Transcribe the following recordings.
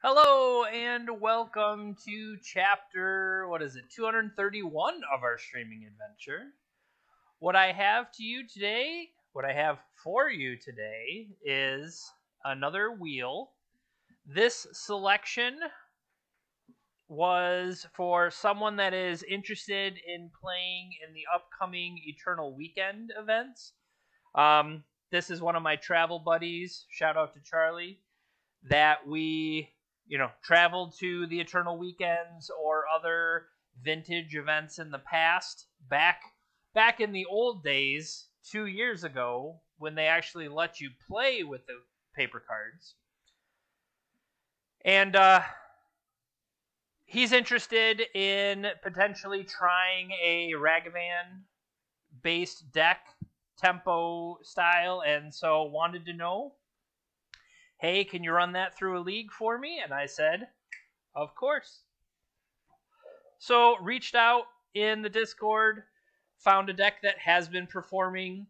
Hello and welcome to chapter, 231 of our streaming adventure. What I have for you today is another wheel. This selection was for someone that is interested in playing in the upcoming Eternal Weekend events. This is one of my travel buddies, shout out to Charlie, that we traveled to the Eternal Weekends or other vintage events in the past, back in the old days, 2 years ago, when they actually let you play with the paper cards. And he's interested in potentially trying a Ragavan-based deck, tempo style, and so wanted to know, hey, can you run that through a league for me? And I said, of course. So reached out in the Discord, found a deck that has been performing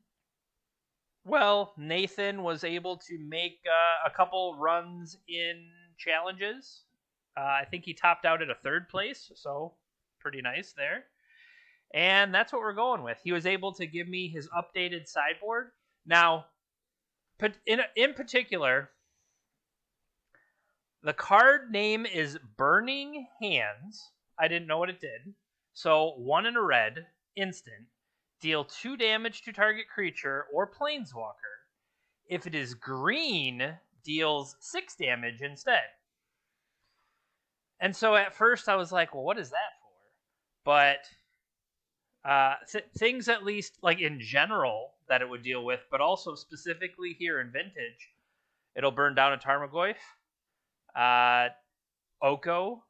well. Nathan was able to make a couple runs in challenges. I think he topped out at a 3rd place, so pretty nice there. And that's what we're going with. He was able to give me his updated sideboard. Now, in particular, the card name is Burning Hands. I didn't know what it did. So 1 and a red, instant. Deal 2 damage to target creature or planeswalker. If it is green, deals 6 damage instead. And so at first I was like, well, what is that for? But things at least, like in general, that it would deal with, but also specifically here in Vintage, it'll burn down a Tarmogoyf. Oko,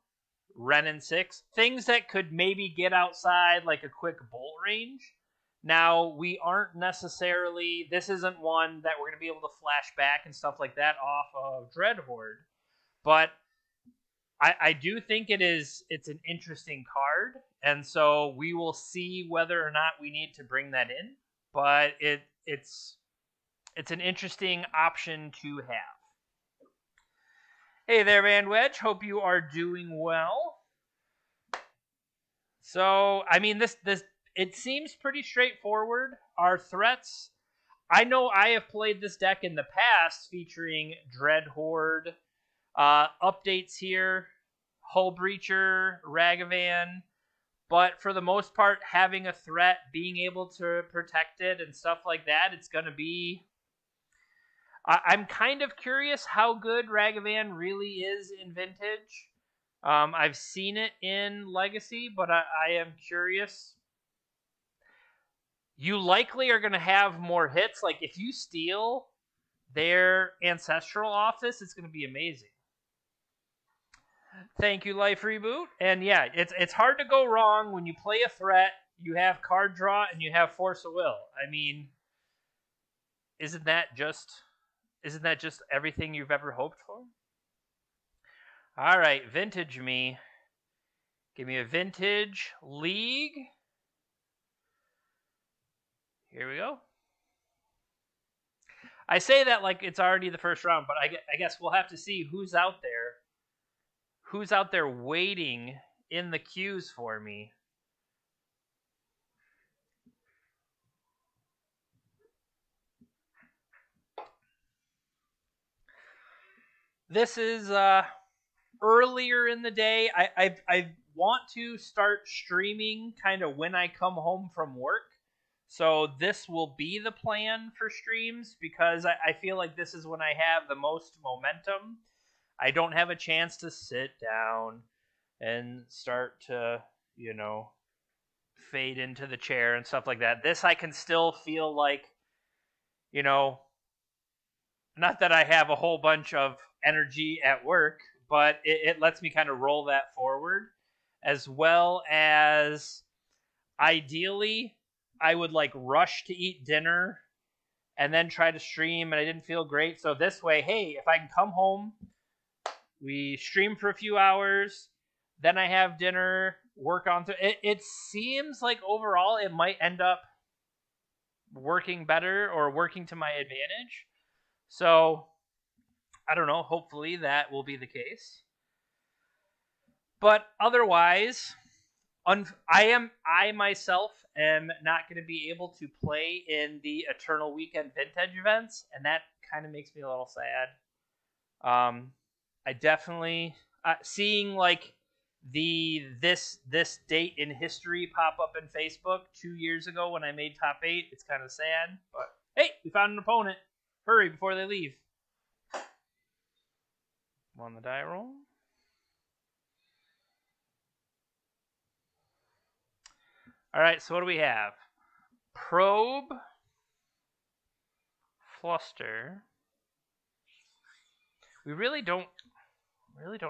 Ren and 6, things that could maybe get outside like a quick bolt range. Now, we aren't necessarily, this isn't one that we're going to be able to flash back and stuff like that off of Dreadhorde, but I do think it's an interesting card, and so we will see whether or not we need to bring that in, but it's an interesting option to have. Hey there, Van Wedge. Hope you are doing well. So, I mean, this it seems pretty straightforward. Our threats, I know I have played this deck in the past featuring Dreadhorde, updates here, Hull Breacher, Ragavan, but for the most part, having a threat, being able to protect it and stuff like that, it's going to be... I'm kind of curious how good Ragavan really is in Vintage. I've seen it in Legacy, but I am curious. You likely are going to have more hits. Like, if you steal their Ancestral Office, it's going to be amazing. Thank you, Life Reboot. And yeah, it's hard to go wrong when you play a threat, you have card draw, and you have Force of Will. I mean, isn't that just everything you've ever hoped for? All right, Vintage me. Give me a Vintage League. Here we go. I say that like it's already the first round, but I guess we'll have to see who's out there. Who's out there waiting in the queues for me. This is earlier in the day. I want to start streaming kind of when I come home from work. So this will be the plan for streams because I feel like this is when I have the most momentum. I don't have a chance to sit down and start to, fade into the chair and stuff like that. This I can still feel like, not that I have a whole bunch of energy at work, but it lets me kind of roll that forward, as well as ideally I would like rush to eat dinner and then try to stream, and I didn't feel great. So this way, hey, if I can come home, we stream for a few hours, then I have dinner, work on it seems like overall it might end up working better or working to my advantage. So I don't know, hopefully that will be the case. But otherwise, I myself am not going to be able to play in the Eternal Weekend Vintage events, and that kind of makes me a little sad. I definitely seeing like this date in history pop up in Facebook 2 years ago when I made top 8. It's kind of sad, but hey, we found an opponent. Hurry before they leave. On the die roll. All right, so what do we have? Probe, Fluster. We really don't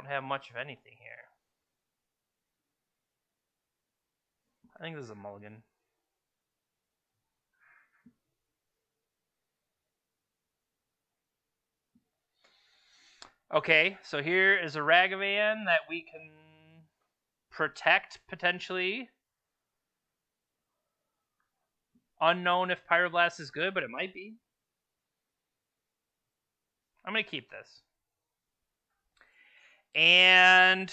have much of anything here. I think this is a mulligan. Okay, so here is a Ragavan that we can protect potentially. Unknown if Pyroblast is good, but it might be. I'm going to keep this. And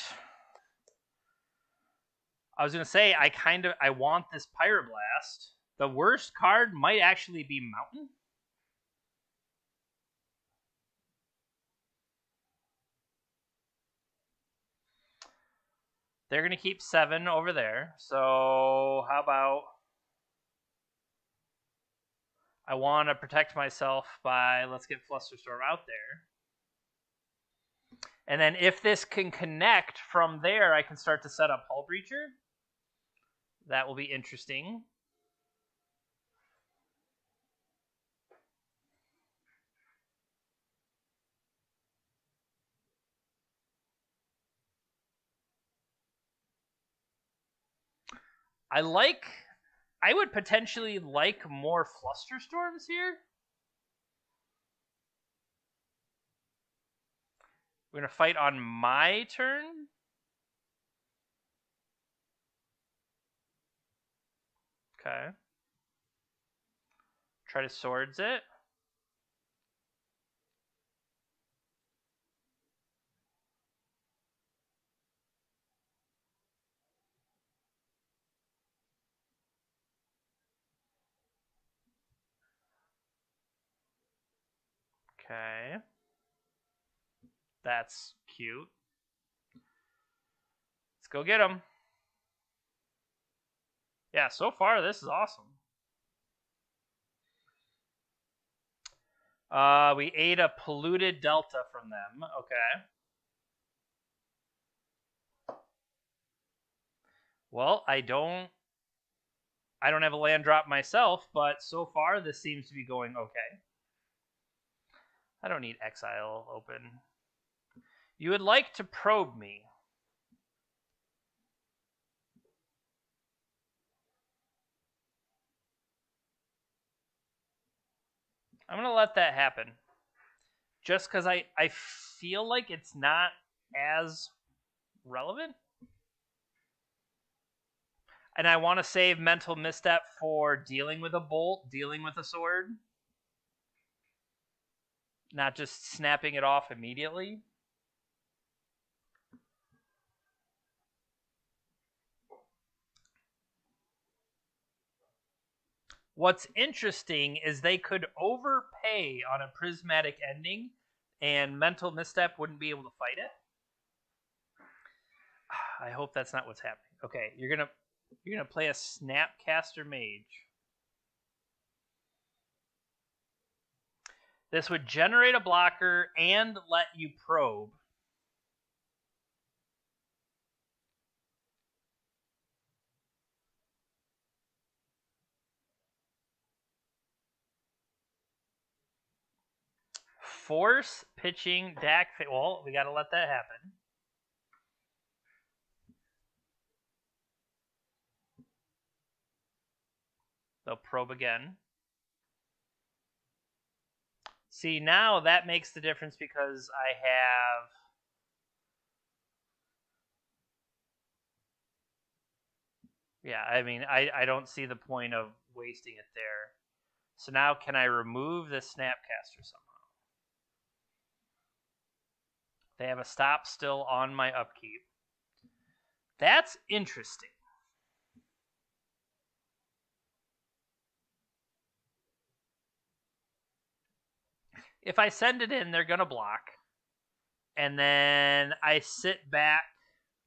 I was going to say, I want this Pyroblast. The worst card might actually be Mountain. They're going to keep 7 over there. So how about I want to protect myself by, let's get Flusterstorm out there. And then if this can connect from there, I can start to set up Hull Breacher. That will be interesting. I would potentially like more Flusterstorms here. We're going to fight on my turn. Okay. Try to Swords it. Okay. That's cute. Let's go get him. Yeah, so far this is awesome. We ate a polluted Delta from them. Okay. Well, I don't have a land drop myself, but so far this seems to be going okay. I don't need Exile open. You would like to probe me. I'm going to let that happen. Just because I feel like it's not as relevant. And I want to save Mental Misstep for dealing with a bolt, dealing with a sword. Not just snapping it off immediately. What's interesting is they could overpay on a prismatic ending, and Mental Misstep wouldn't be able to fight it. I hope that's not what's happening. Okay, you're gonna play a Snapcaster Mage. This would generate a blocker and let you probe. Force pitching Dak. Well, we got to let that happen. They'll probe again. See, now that makes the difference because I have... Yeah, I mean, I don't see the point of wasting it there. So now can I remove this Snapcaster somehow? They have a stop still on my upkeep. That's interesting. If I send it in, they're going to block. And then I sit back.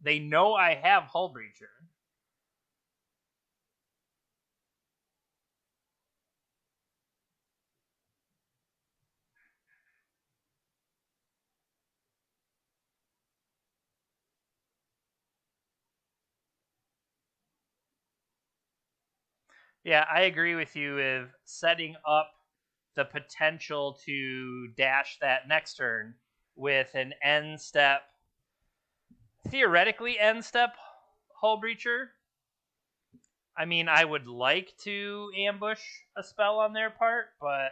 They know I have Hull Breacher. Yeah, I agree with you with setting up the potential to dash that next turn with an end step, theoretically end step Hull Breacher. I mean, I would like to ambush a spell on their part, but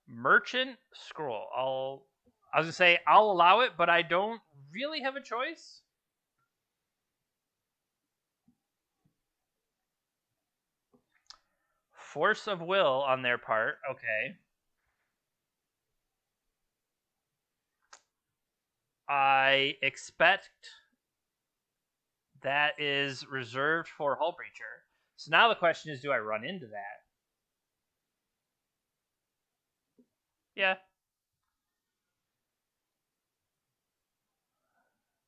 Merchant Scroll. I was gonna say I'll allow it, but I don't really have a choice. Force of Will on their part. Okay. I expect that is reserved for Hull Breacher. So now the question is, do I run into that? Yeah.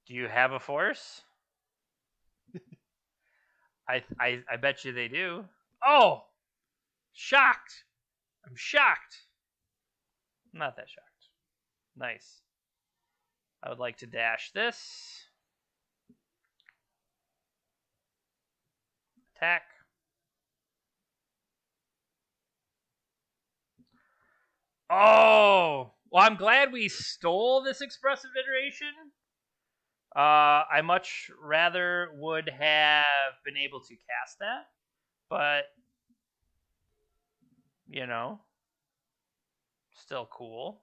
Do you have a force? I bet you they do. Oh! Shocked! I'm shocked. I'm not that shocked. Nice. I would like to dash this. Attack. Oh! Well, I'm glad we stole this expressive iteration. I much rather would have been able to cast that, but you know, still cool.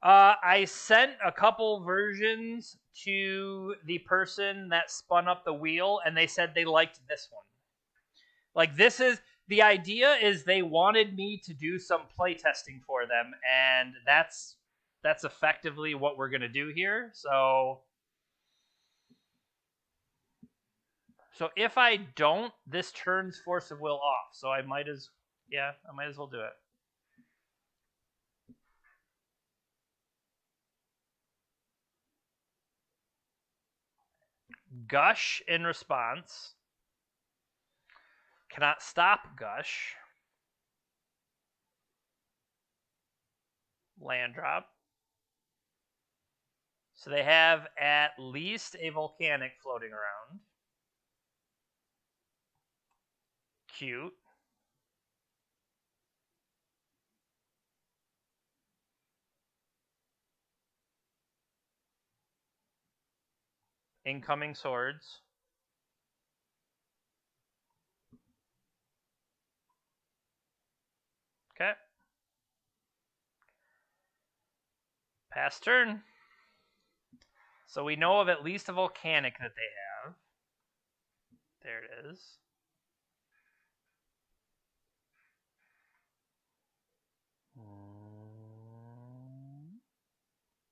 I sent a couple versions to the person that spun up the wheel, and they said they liked this one. Like, this is the idea is they wanted me to do some playtesting for them, and that's effectively what we're gonna do here. So if I don't, this turns Force of Will off. So I might as well do it. Gush in response. Cannot stop Gush. Land drop. So they have at least a volcanic floating around. Cute. Incoming swords. Okay. Pass turn. So we know of at least a volcanic that they have. There it is.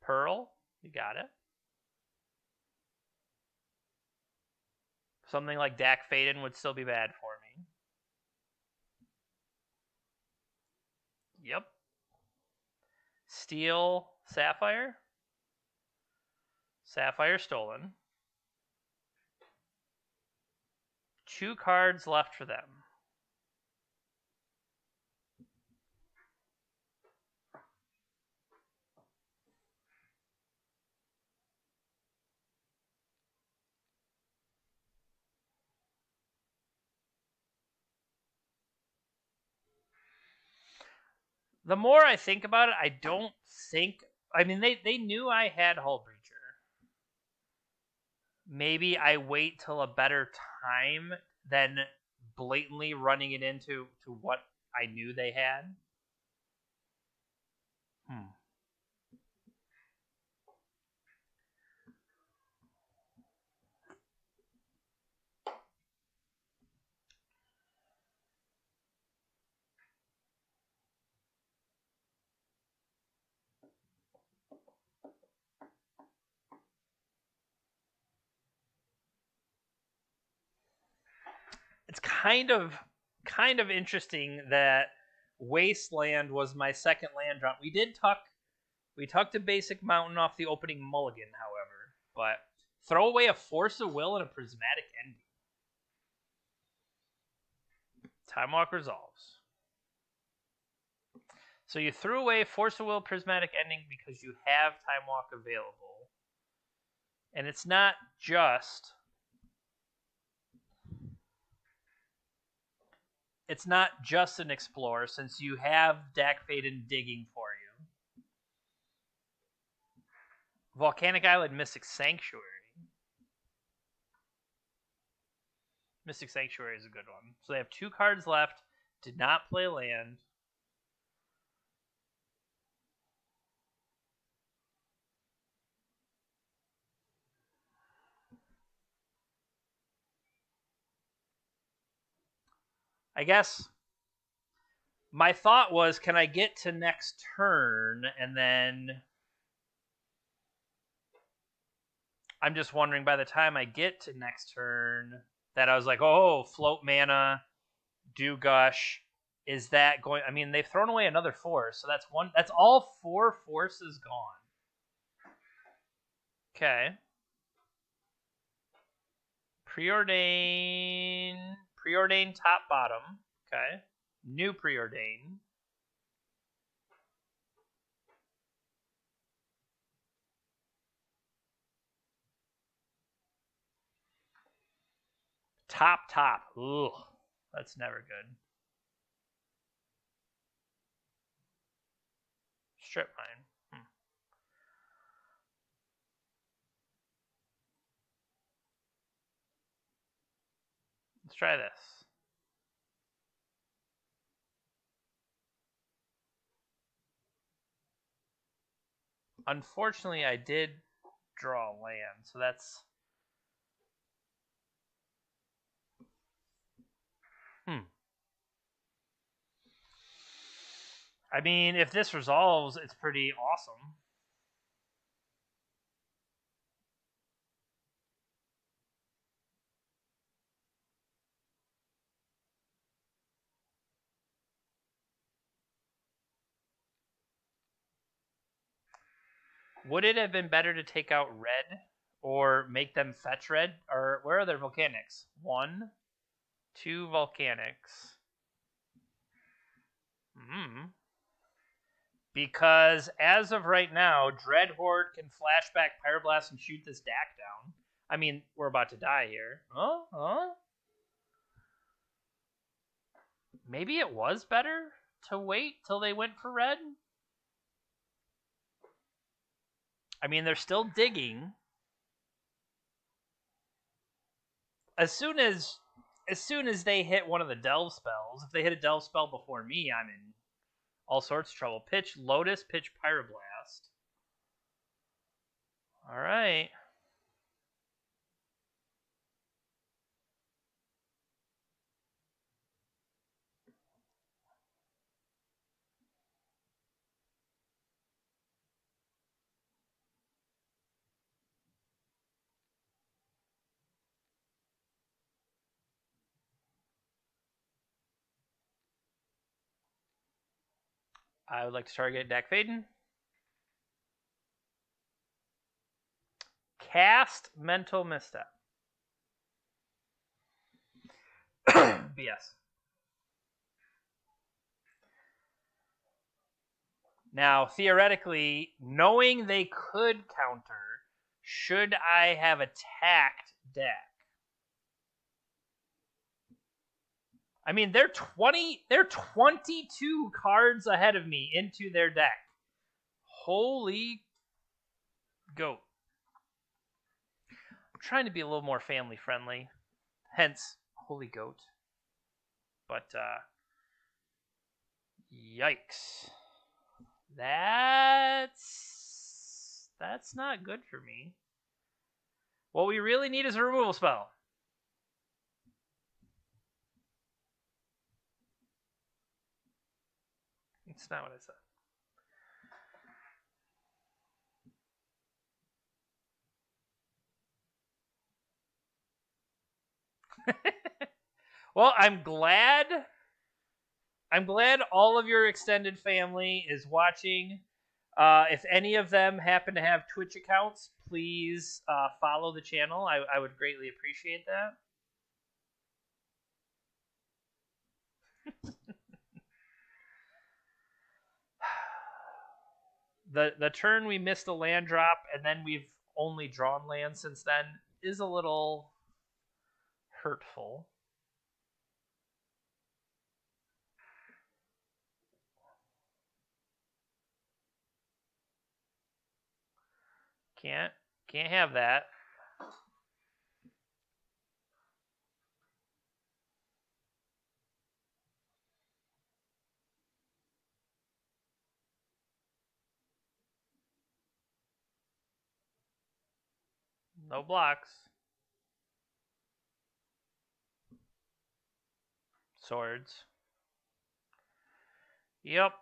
Pearl. You got it. Something like Dak Faden would still be bad for me. Yep. Steel Sapphire. Sapphire stolen. 2 cards left for them. The more I think about it, I don't think... I mean, they knew I had Hull Breacher. Maybe I wait till a better time than blatantly running it into what I knew they had. it's kind of interesting that Wasteland was my second land drop. We tucked a basic mountain off the opening mulligan, however, but throw away a Force of Will and a Prismatic Ending. Time Walk resolves. So you threw away Force of Will, Prismatic Ending because you have Time Walk available. And it's not just an Explorer, since you have Dak Faden digging for you. Volcanic Island, Mystic Sanctuary. Mystic Sanctuary is a good one. So they have 2 cards left. Did not play land. I guess my thought was, can I get to next turn, and then I'm just wondering by the time I get to next turn that I was like, oh, float mana, do gush. Is that going? I mean, they've thrown away another force, so that's one. That's all 4 forces gone. Okay. Preordain top bottom. Okay. New preordain. Top. Ugh. That's never good. Strip mine. Let's try this. Unfortunately, I did draw land, so that's... I mean, if this resolves, it's pretty awesome. Would it have been better to take out red or make them fetch red? Or where are their volcanics? 1, 2 volcanics. Because as of right now, Dread Horde can flashback Pyroblast and shoot this Dak down. I mean, we're about to die here. Huh? Maybe it was better to wait till they went for red? I mean, they're still digging. As soon as they hit one of the delve spells, if they hit a delve spell before me, I'm in all sorts of trouble. Pitch Lotus, pitch Pyroblast. All right. I would like to target Dak Faden. Cast Mental Misstep. BS. Now, theoretically, knowing they could counter, should I have attacked Dak? I mean, they're 22 cards ahead of me into their deck. Holy goat. I'm trying to be a little more family friendly. Hence, holy goat. But, yikes. That's not good for me. What we really need is a removal spell. It's not what I said. Well, I'm glad all of your extended family is watching. If any of them happen to have Twitch accounts, please follow the channel. I would greatly appreciate that. The turn we missed a land drop, and then we've only drawn land since then, is a little hurtful. Can't have that. No blocks. Swords. Yep.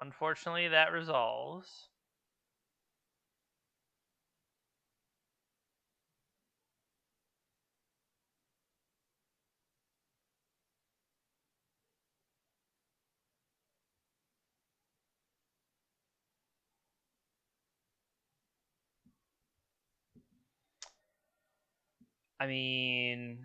Unfortunately, that resolves. I mean,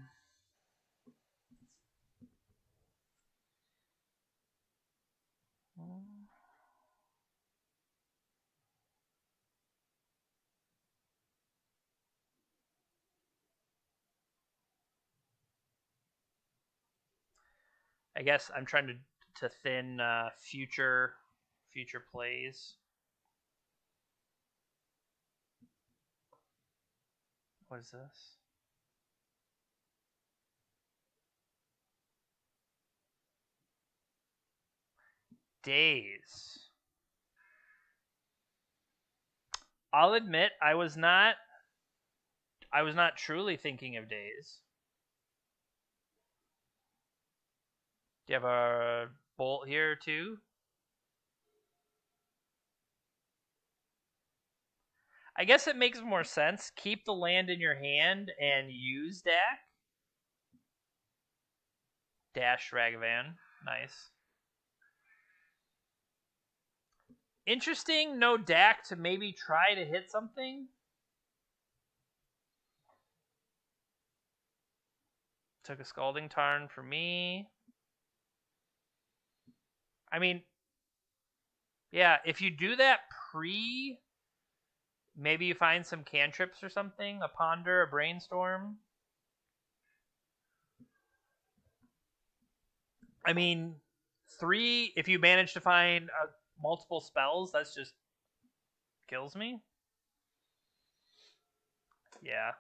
I guess I'm trying to thin future plays. What is this? Days. I'll admit I was not truly thinking of days. Do you have a bolt here too? I guess it makes more sense. Keep the land in your hand and use Dak. Dash Ragavan. Nice. Interesting, no Dak to maybe try to hit something. Took a Scalding Tarn for me. I mean, yeah, if you do that pre, maybe you find some cantrips or something, a Ponder, a Brainstorm. I mean, 3, if you manage to find multiple spells, that's just kills me. Yeah.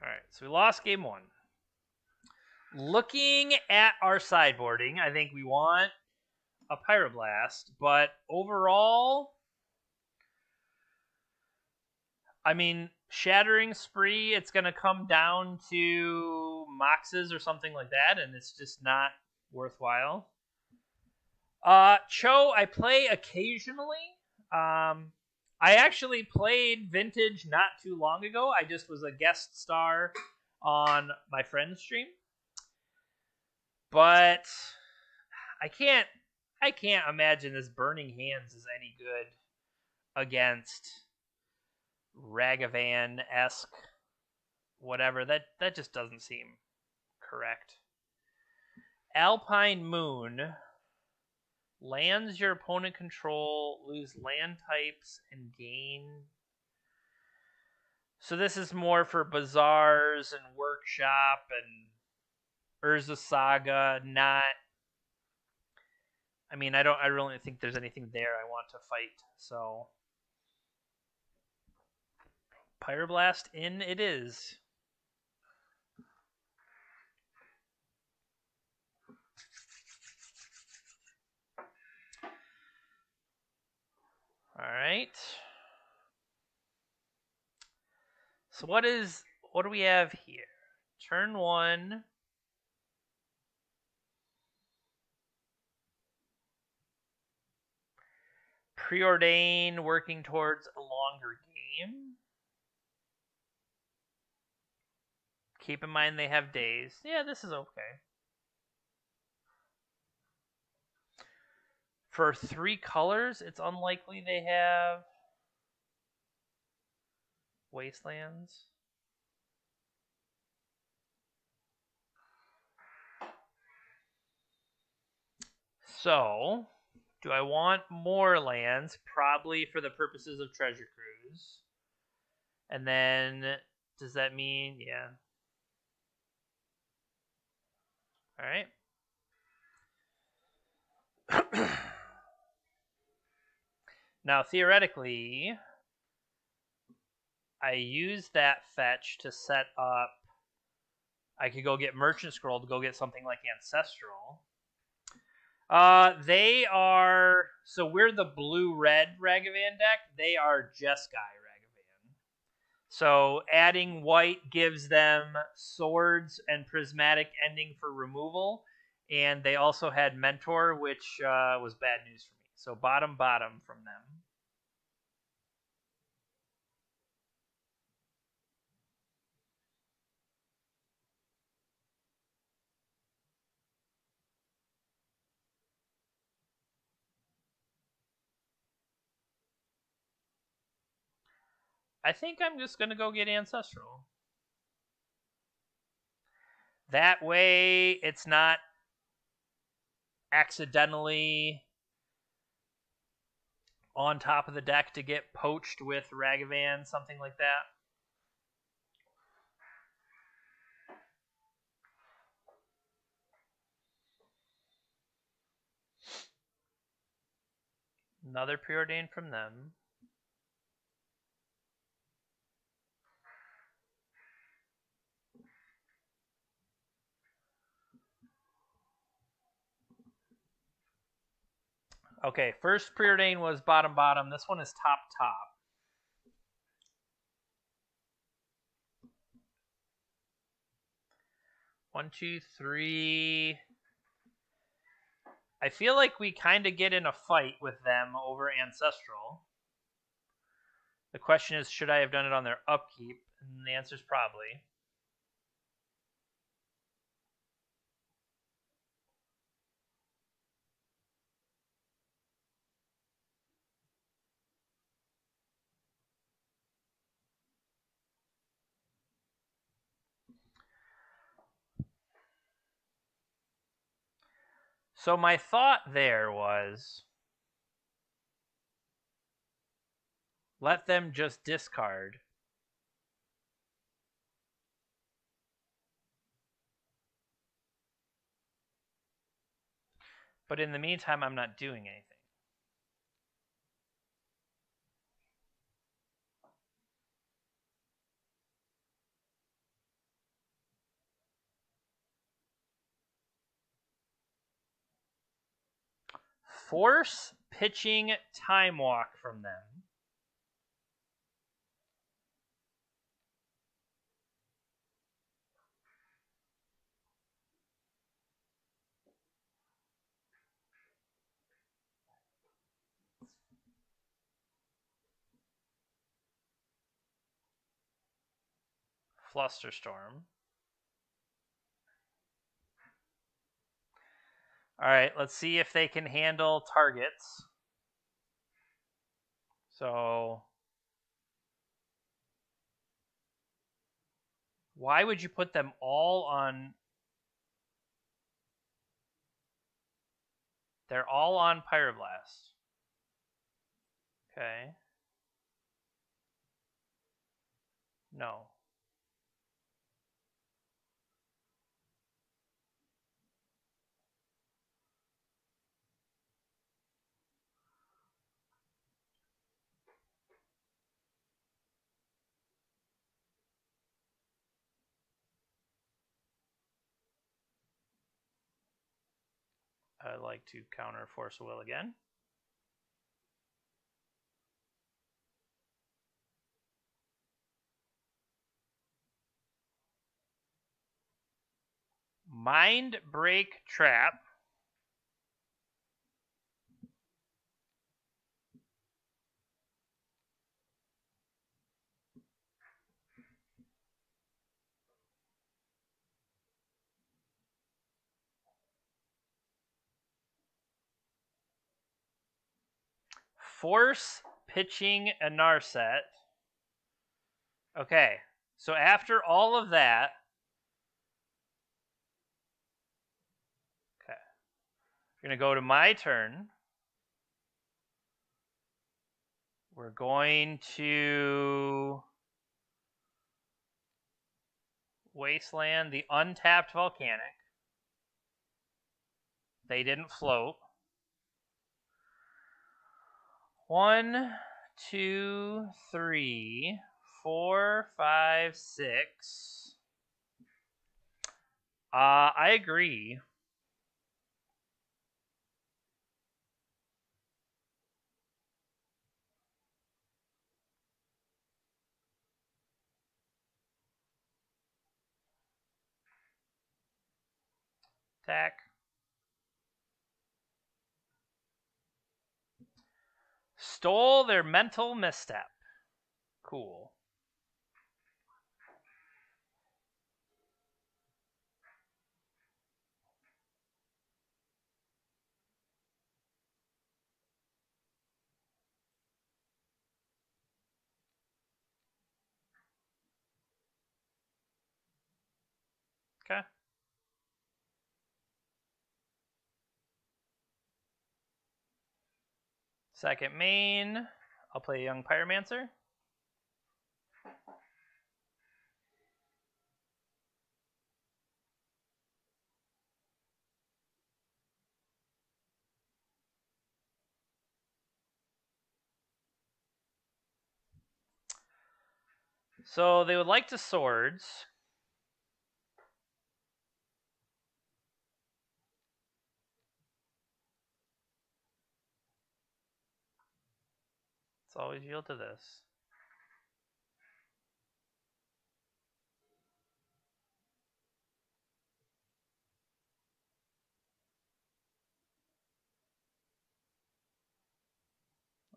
Alright, so we lost game 1. Looking at our sideboarding, I think we want a Pyroblast, but overall, I mean, Shattering Spree, it's going to come down to Moxes or something like that, and it's just not worthwhile. Cho, I play occasionally. I actually played Vintage not too long ago. I just was a guest star on my friend's stream. But I can't imagine this Burning Hands is any good against Ragavan-esque whatever. That just doesn't seem correct. Alpine Moon. Lands your opponent control, lose land types, and gain. So this is more for Bazaars and Workshop and Urza Saga, not... I mean, I really think there's anything there I want to fight, so... Pyroblast in it is. Alright. So what do we have here? Turn 1. Preordain, working towards a longer game. Keep in mind they have days. Yeah, this is okay. For 3 colors, it's unlikely they have Wastelands. So, do I want more lands? Probably for the purposes of Treasure Cruise. And then, does that mean, yeah. Alright. Now, theoretically, I use that fetch to set up. I could go get Merchant Scroll to go get something like Ancestral. They are. So we're the blue-red Ragavan deck. They are Jeskai Ragavan. So adding white gives them Swords and Prismatic Ending for removal. And they also had Mentor, which was bad news for me. So bottom from them. I think I'm just going to go get Ancestral. That way, it's not accidentally on top of the deck to get poached with Ragavan, something like that. Another Preordain from them. Okay, first Preordain was bottom. This one is top. 1, 2, 3. I feel like we kind of get in a fight with them over Ancestral. The question is, should I have done it on their upkeep? And the answer is probably. So my thought there was, let them just discard. But in the meantime, I'm not doing anything. Force pitching Time Walk from them. Flusterstorm. All right, let's see if they can handle targets. So, why would you put them all on? They're all on Pyroblast. Okay. No. I'd like to counter Force of Will again. Mind Break Trap. Force pitching a Narset. Okay, so after all of that, okay, we're going to go to my turn. We're going to Wasteland the untapped Volcanic. They didn't float. 1, 2, 3, 4, 5, 6. I agree. Attack. Stole their mental misstep. Cool. Okay. Second main, I'll play Young Pyromancer. So they would like to swords. Let's always yield to this.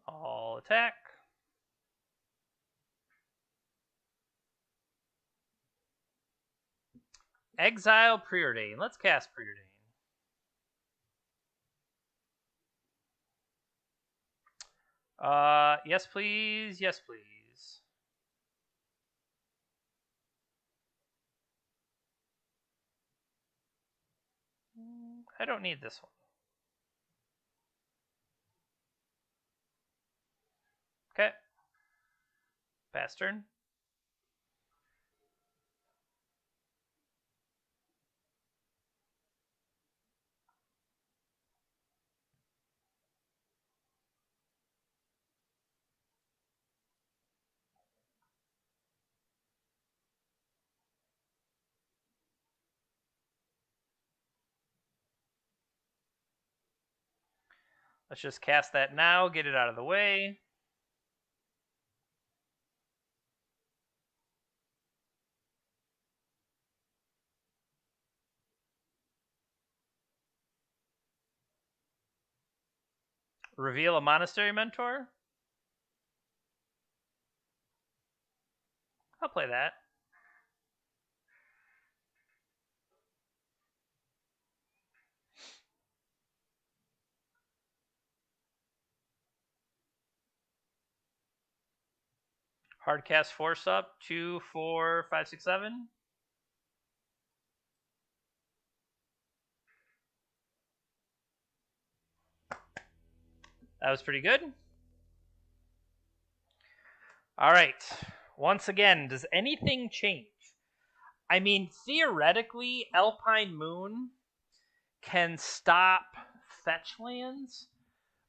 All attack. Exile Preordain. Let's cast Preordain. Yes, please. Yes, please. I don't need this one. Okay. Pass turn. Let's just cast that now, get it out of the way. Reveal a Monastery Mentor. I'll play that. Hardcast Force up. 2, 4, 5, 6, 7. That was pretty good. All right. Once again, does anything change? I mean, theoretically, Alpine Moon can stop fetch lands,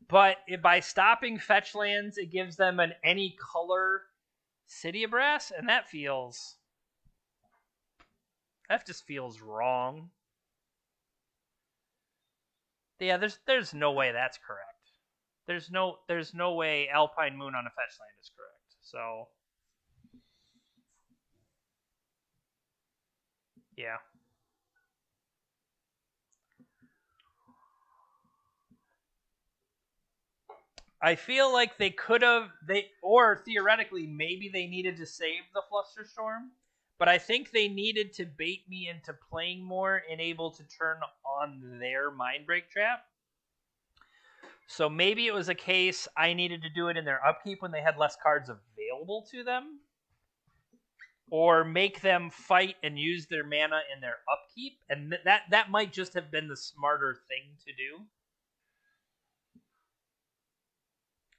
but by stopping fetch lands, it gives them an any color City of Brass, and that just feels wrong. Yeah, there's no way that's correct. There's no way Alpine Moon on a fetch land is correct. So yeah. I feel like they could have or theoretically maybe they needed to save the Flusterstorm, but I think they needed to bait me into playing more and able to turn on their Mindbreak trap. So maybe it was a case I needed to do it in their upkeep when they had less cards available to them. Or make them fight and use their mana in their upkeep. And that might just have been the smarter thing to do.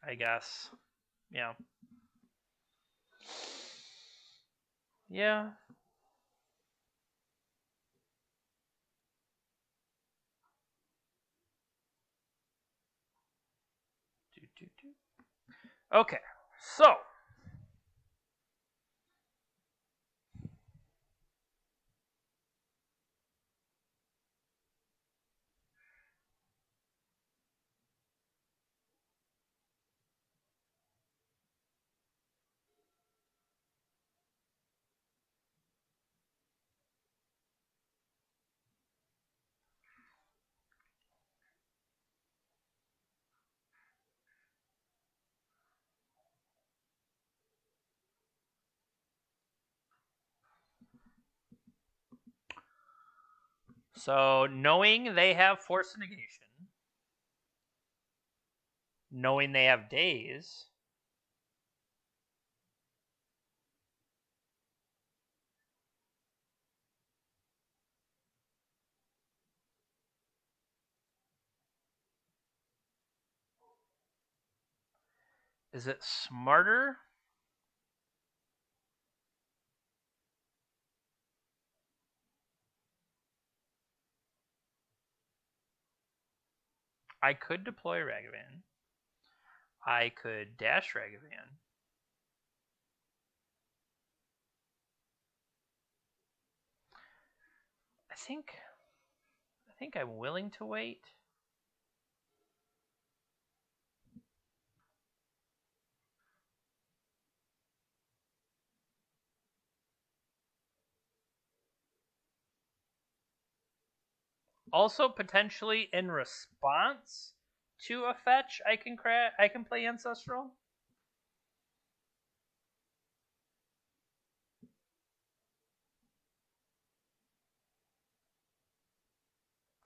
I guess. Yeah. Yeah. Okay, so knowing they have force negation, knowing they have days, is it smarter? I could deploy Ragavan. I could dash Ragavan. I think I'm willing to wait. Also, potentially in response to a fetch, I can play Ancestral.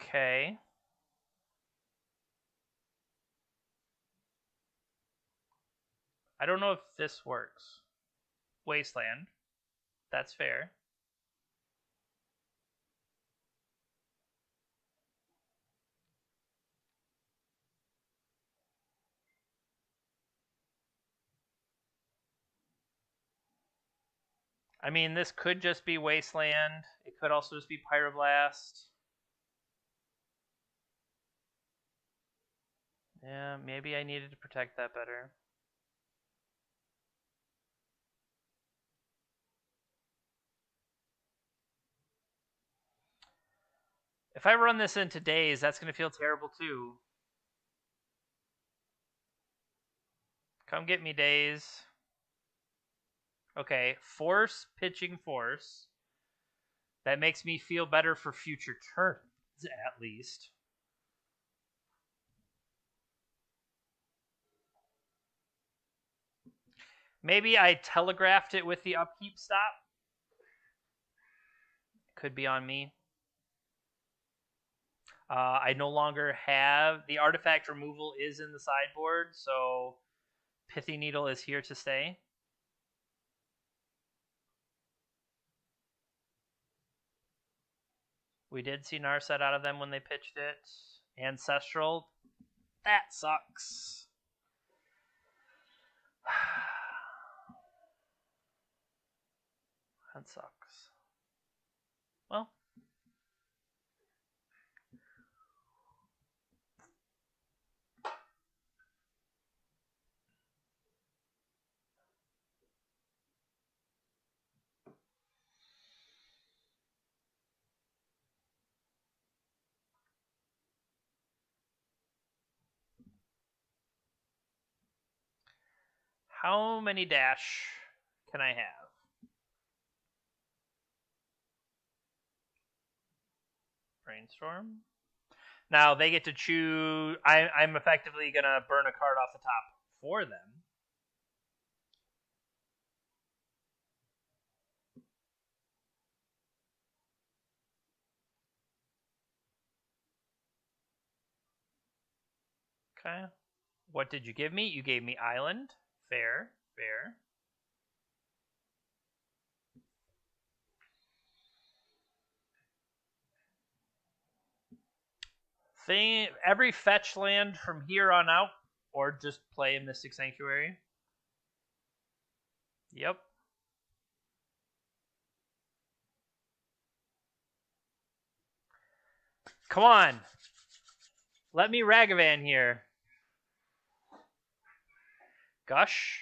Okay. I don't know if this works. Wasteland. That's fair. I mean, this could just be Wasteland. It could also just be Pyroblast. Yeah, maybe I needed to protect that better. If I run this into days, that's going to feel terrible too. Come get me, days. Okay, force, pitching force. That makes me feel better for future turns, at least. Maybe I telegraphed it with the upkeep stop. Could be on me. I no longer have... The artifact removal is in the sideboard, so Pithy Needle is here to stay. We did see Narset out of them when they pitched it. Ancestral. That sucks. That sucks. Well. How many dash can I have? Brainstorm. Now they get to choose. I'm effectively gonna burn a card off the top for them. Okay. What did you give me? You gave me Island. Fair, fair. Every fetch land from here on out, or just play a Mystic Sanctuary. Yep. Come on. Let me Ragavan here. Gush.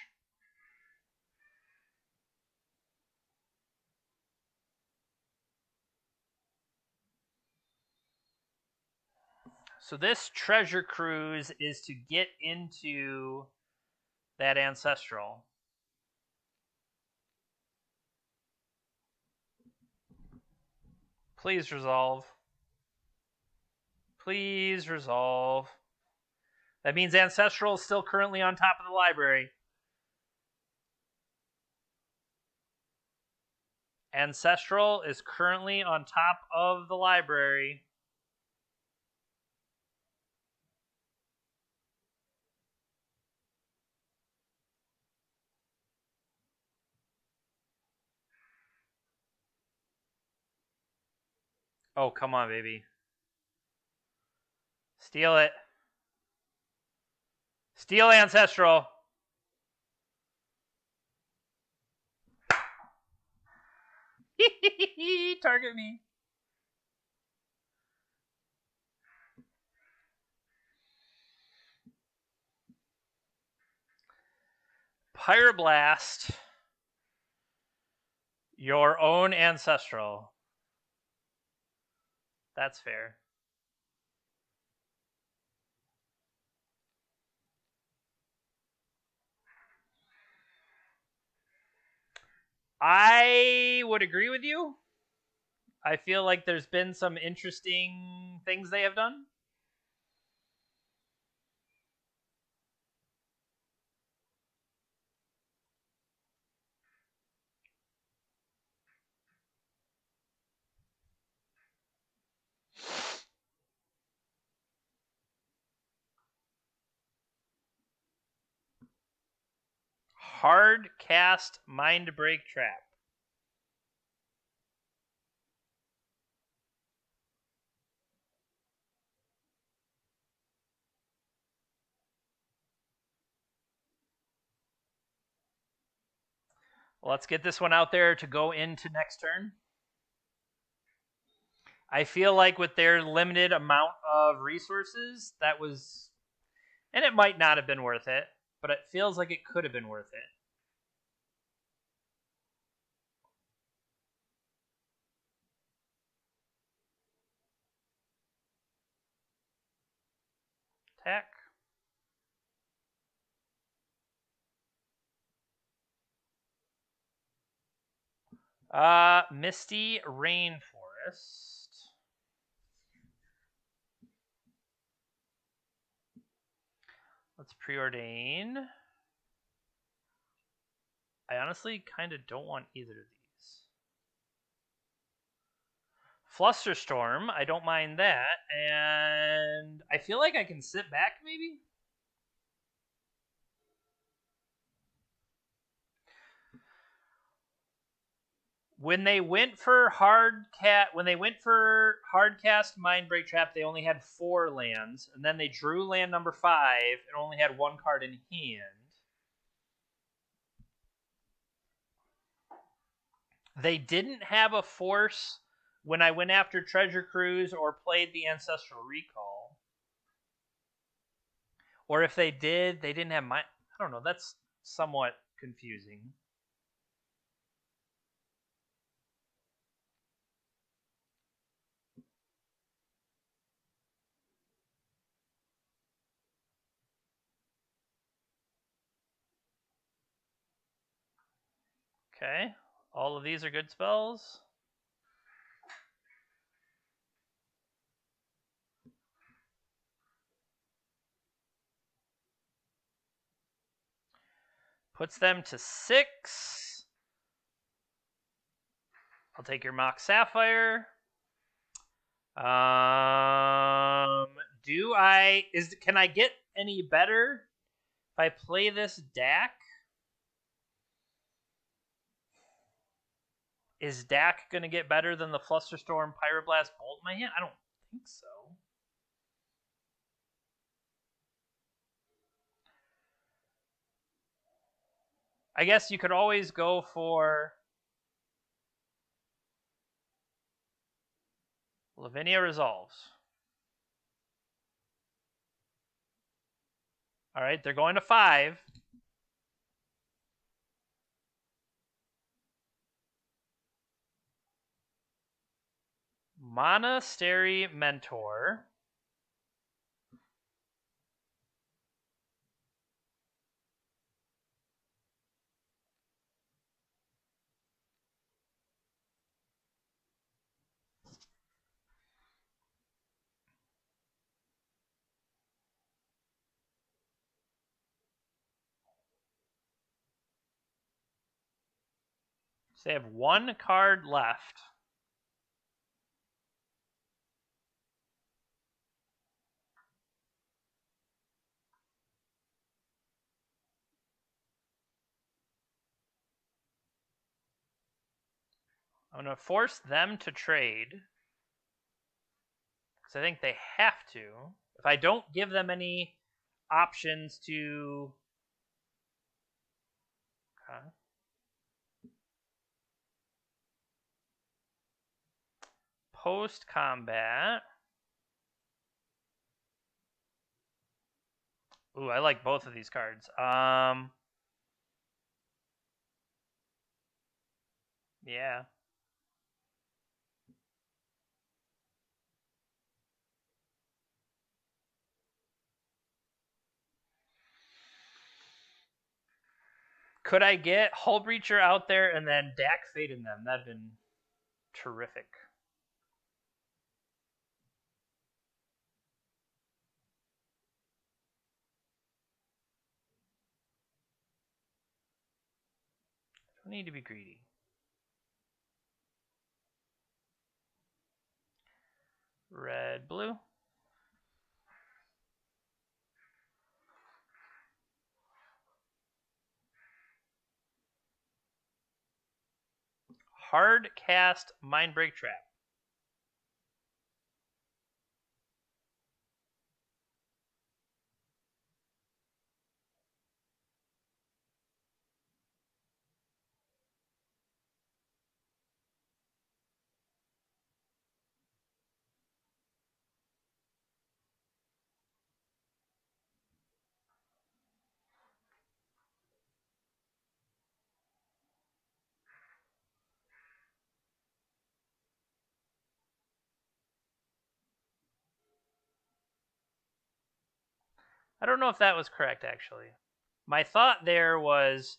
So this treasure cruise is to get into that ancestral. Please resolve. Please resolve. That means ancestral is still currently on top of the library. Ancestral is currently on top of the library. Oh, come on, baby. Steal it. Steal Ancestral. Target me. Pyroblast. Your own Ancestral. That's fair. I would agree with you. I feel like there's been some interesting things they have done. Hard cast Mind Break Trap. Let's get this one out there to go into next turn. I feel like with their limited amount of resources, that was... And it might not have been worth it, but it feels like it could have been worth it. Attack. Misty Rainforest. Let's preordain. I honestly kind of don't want either of these. Flusterstorm, I don't mind that. And I feel like I can sit back, maybe? When they went for hardcast Mind Break Trap, they only had 4 lands, and then they drew land number 5 and only had 1 card in hand. They didn't have a force when I went after Treasure Cruise or played the Ancestral Recall. Or if they did, they didn't have I don't know, that's somewhat confusing. Okay, all of these are good spells. Puts them to 6. I'll take your Mock Sapphire. Can I get any better if I play this Dak? Is Dak going to get better than the Flusterstorm Pyroblast Bolt in my hand? I don't think so. I guess you could always go for Lavinia Resolves. All right, they're going to 5. Monastery Mentor. So they have 1 card left. I'm going to force them to trade. Because I think they have to. If I don't give them any options to... Okay. Post-combat. Ooh, I like both of these cards. Yeah. Could I get Hull Breacher out there and then Dak fading them? That'd been terrific. Don't need to be greedy. Red, blue. Hard cast Mindbreak Trap. I don't know if that was correct, actually. My thought there was,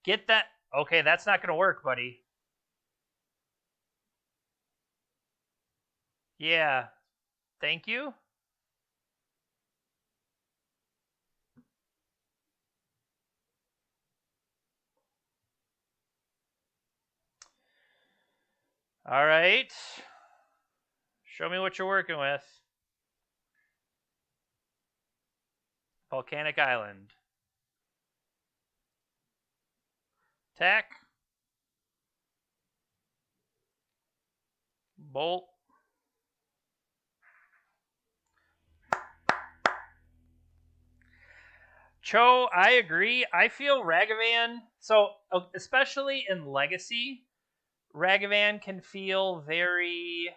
get that... Okay, that's not going to work, buddy. Yeah. Thank you. All right. Show me what you're working with. Volcanic Island. Attack. Bolt. Cho, I agree. I feel Ragavan, so especially in Legacy, Ragavan can feel very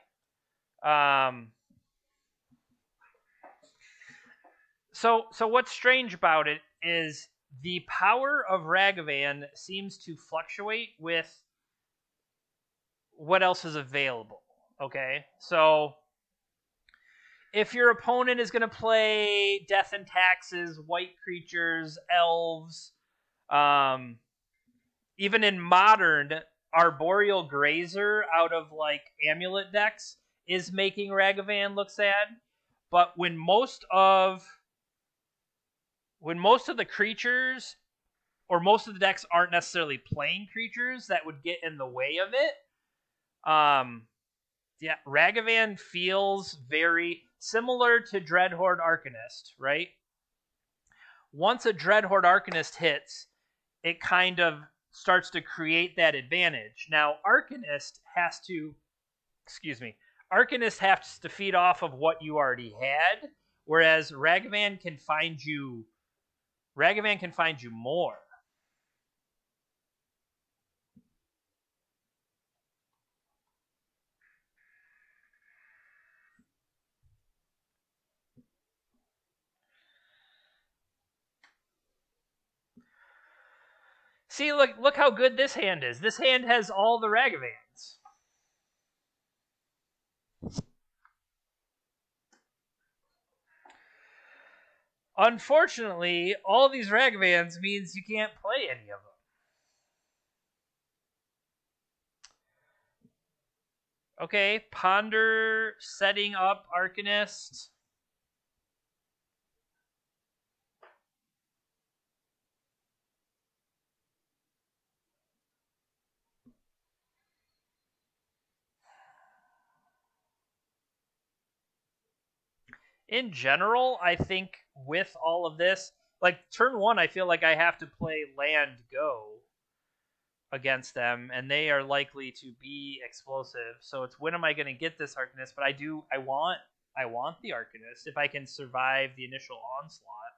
so what's strange about it is the power of Ragavan seems to fluctuate with what else is available. Okay? So if your opponent is going to play Death and Taxes, white creatures, elves, even in Modern, Arboreal Grazer out of like Amulet decks is making Ragavan look sad. But when most of the creatures or most of the decks aren't necessarily playing creatures that would get in the way of it, yeah, Ragavan feels very similar to Dreadhorde Arcanist, right? once a Dreadhorde Arcanist hits, it kind of starts to create that advantage. Now, Arcanist has to feed off of what you already had, whereas Ragavan can find you more. See, look how good this hand is. This hand has all the Ragavans. Unfortunately, all these Ragavans means you can't play any of them. Okay, Ponder setting up Arcanist. In general, I think with all of this, like turn 1, I feel like I have to play land go against them, and they are likely to be explosive. So it's when am I going to get this Arcanist? But I want the Arcanist if I can survive the initial onslaught.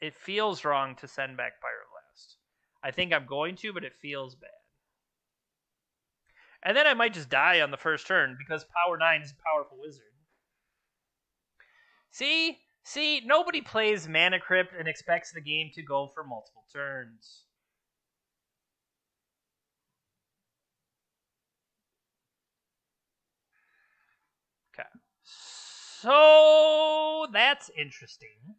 It feels wrong to send back Pyroblast. I think I'm going to, but it feels bad. And then I might just die on the first turn because Power 9 is a powerful wizard. See, nobody plays Mana Crypt and expects the game to go for multiple turns. Okay. So that's interesting.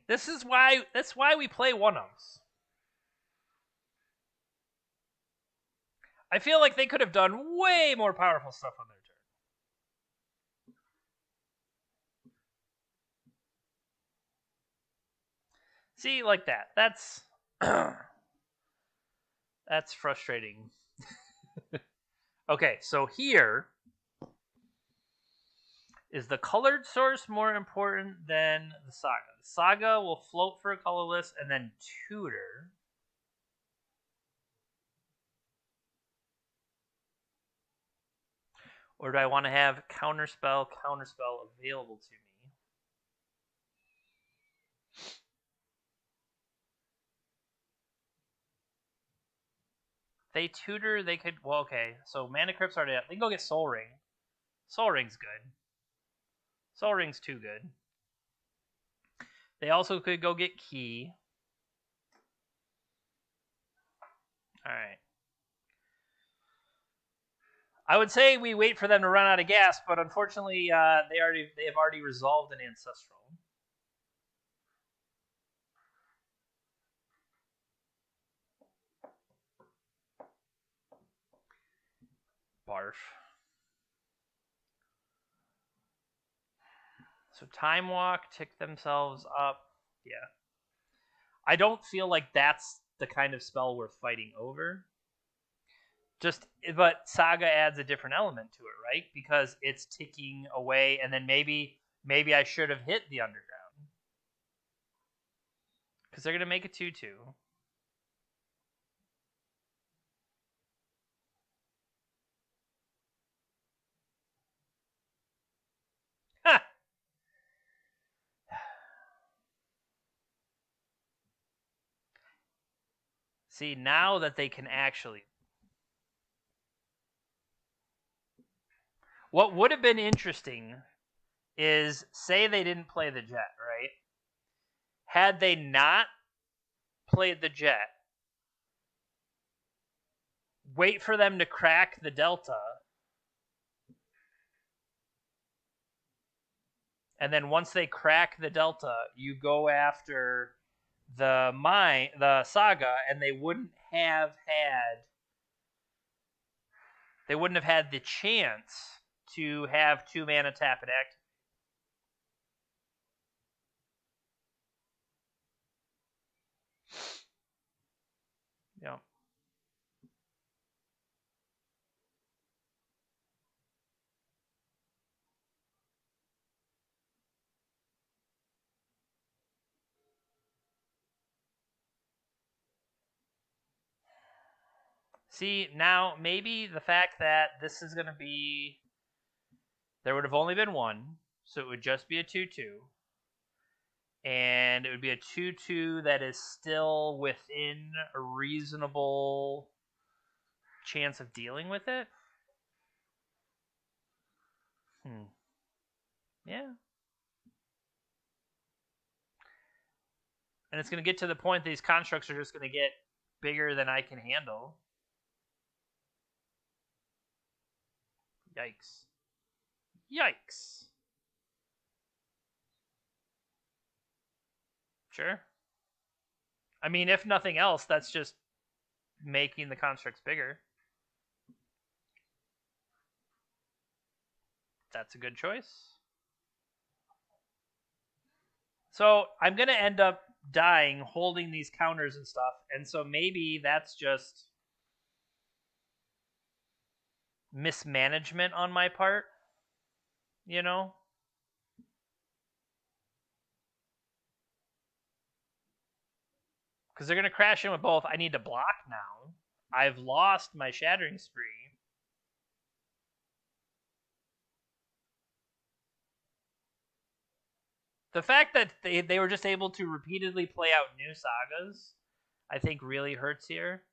That's why we play one-ofs. I feel like they could have done way more powerful stuff on their turn. See, like that. That's that's frustrating. Okay, so here is the colored source more important than the Saga? The Saga will float for a colorless and then tutor. Or do I want to have counterspell available to me? They tutor, they could... Well, okay, so Mana Crypt's already out. They can go get Soul Ring. Soul Ring's good. Soul Ring's too good. They also could go get Key. Alright. I would say we wait for them to run out of gas, but unfortunately, they have already resolved an Ancestral. Barf. So Time Walk, tick themselves up. Yeah. I don't feel like that's the kind of spell we're fighting over. But Saga adds a different element to it, right? Because it's ticking away, and then maybe I should have hit the Underground. Because they're going to make a 2-2. Ha! See, now that they can actually... What would have been interesting is, say they didn't play the Jet, right? Had they not played the Jet, wait for them to crack the Delta, and then once they crack the Delta, you go after the saga, and they wouldn't have had the chance to have 2 mana tap and activate. Yeah. See, now maybe the fact that this is going to be, there would have only been one, so it would just be a 2/2. And it would be a 2/2 that is still within a reasonable chance of dealing with it. Yeah. And it's going to get to the point that these constructs are just going to get bigger than I can handle. Yikes. Yikes. Sure. I mean, if nothing else, that's just making the constructs bigger. That's a good choice. So I'm going to end up dying holding these counters and stuff, and so maybe that's just mismanagement on my part, you know? Because they're going to crash in with both. I need to block now. I've lost my Shattering Spree. The fact that they were just able to repeatedly play out new sagas, I think really hurts here.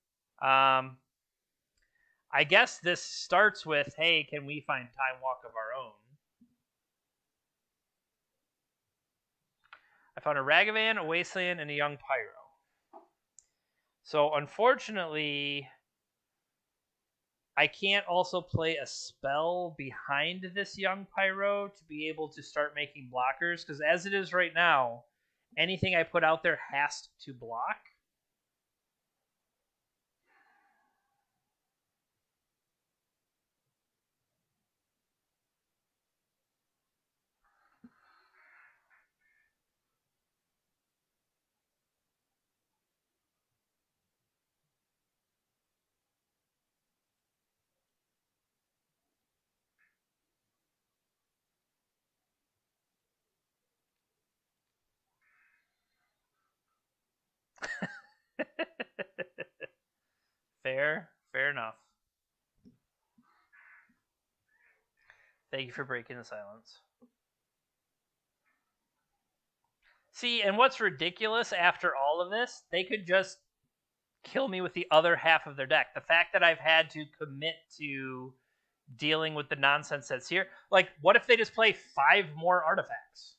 I guess this starts with, hey, can we find Time Walk of our own? I found a Ragavan, a Wasteland, and a Young Pyro. So, unfortunately, I can't also play a spell behind this Young Pyro to be able to start making blockers, because as it is right now, anything I put out there has to block. Fair enough. Thank you for breaking the silence. See, and what's ridiculous after all of this, they could just kill me with the other half of their deck. The fact that I've had to commit to dealing with the nonsense that's here. Like, what if they just play 5 more artifacts?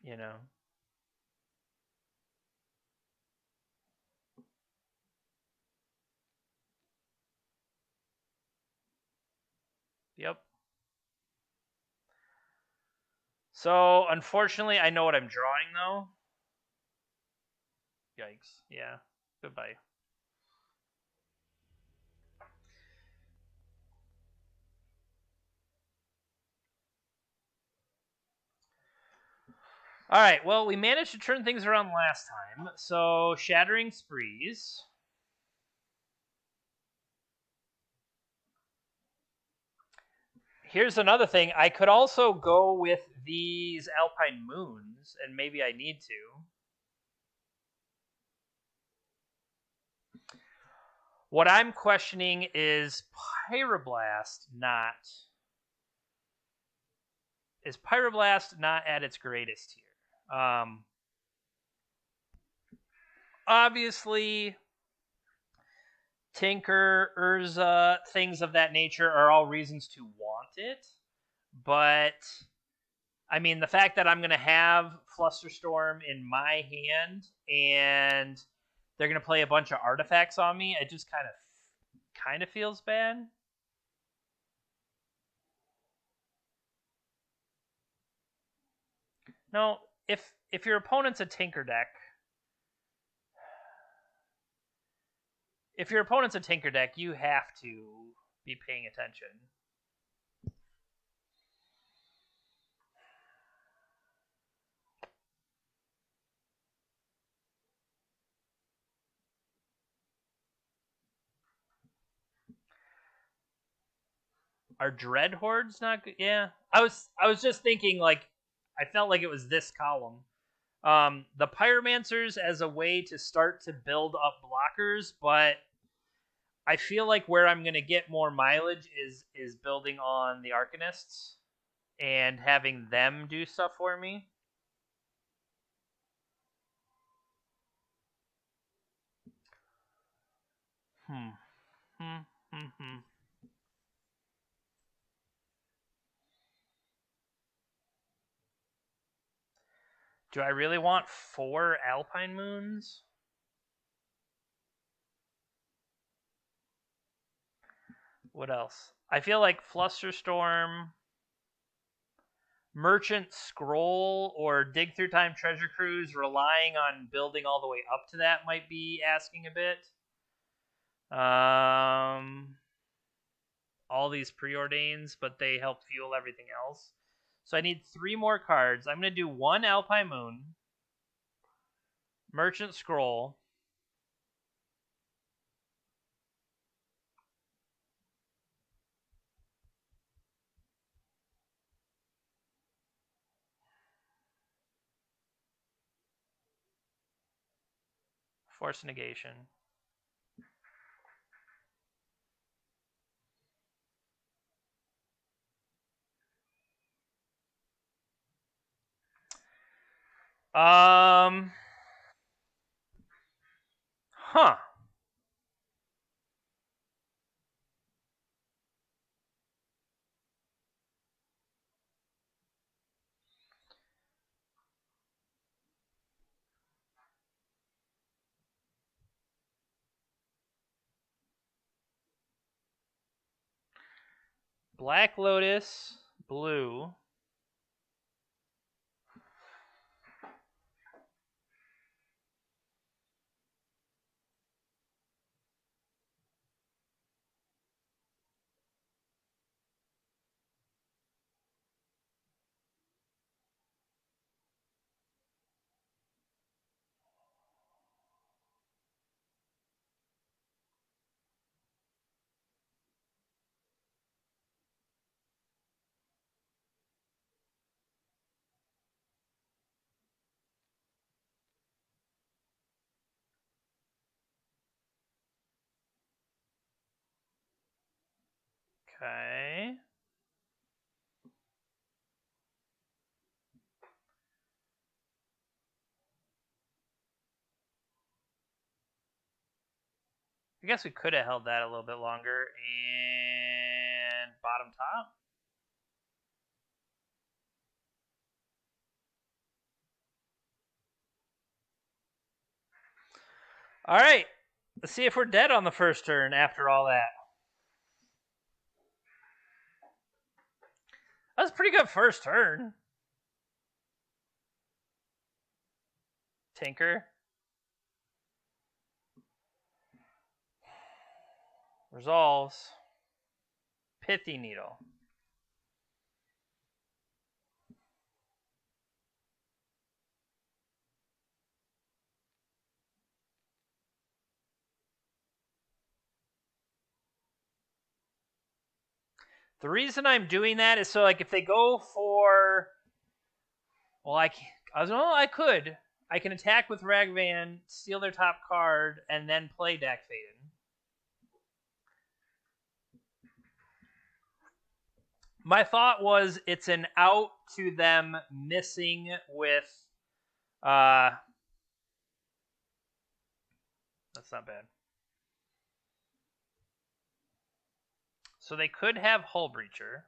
You know? Yep. So, unfortunately, I know what I'm drawing, though. Yikes. Yeah. Goodbye. Alright, well, we managed to turn things around last time. So, Shattering Sprees. Here's another thing. I could also go with these Alpine Moons, and maybe I need to. What I'm questioning is Pyroblast not at its greatest here. Obviously, Tinker, Urza, things of that nature are all reasons to want it, but I mean, the fact that I'm going to have Flusterstorm in my hand and they're going to play a bunch of artifacts on me, it just kind of feels bad. No, if your opponent's a Tinker deck, you have to be paying attention. Are Dread Hordes not good? Yeah, I was just thinking, like, I felt like it was this column. The Pyromancers as a way to start to build up blockers, but I feel like where I'm going to get more mileage is building on the Arcanists and having them do stuff for me. Do I really want 4 Alpine Moons? What else? I feel like Flusterstorm, Merchant Scroll, or Dig Through Time Treasure Cruise, relying on building all the way up to that might be asking a bit. All these preordains, but they help fuel everything else. So I need 3 more cards. I'm going to do 1 Alpine Moon, Merchant Scroll, Force Negation. Huh. Black Lotus, blue. Okay. I guess we could have held that a little bit longer. And bottom top. All right. Let's see if we're dead on the first turn after all that. That was a pretty good first turn. Tinker. Resolves. Pithy Needle. The reason I'm doing that is so, like, if they go for... Well, I could. I can attack with Ragavan, steal their top card, and then play Dack Fayden. My thought was it's an out to them missing with... that's not bad. So they could have Hull Breacher.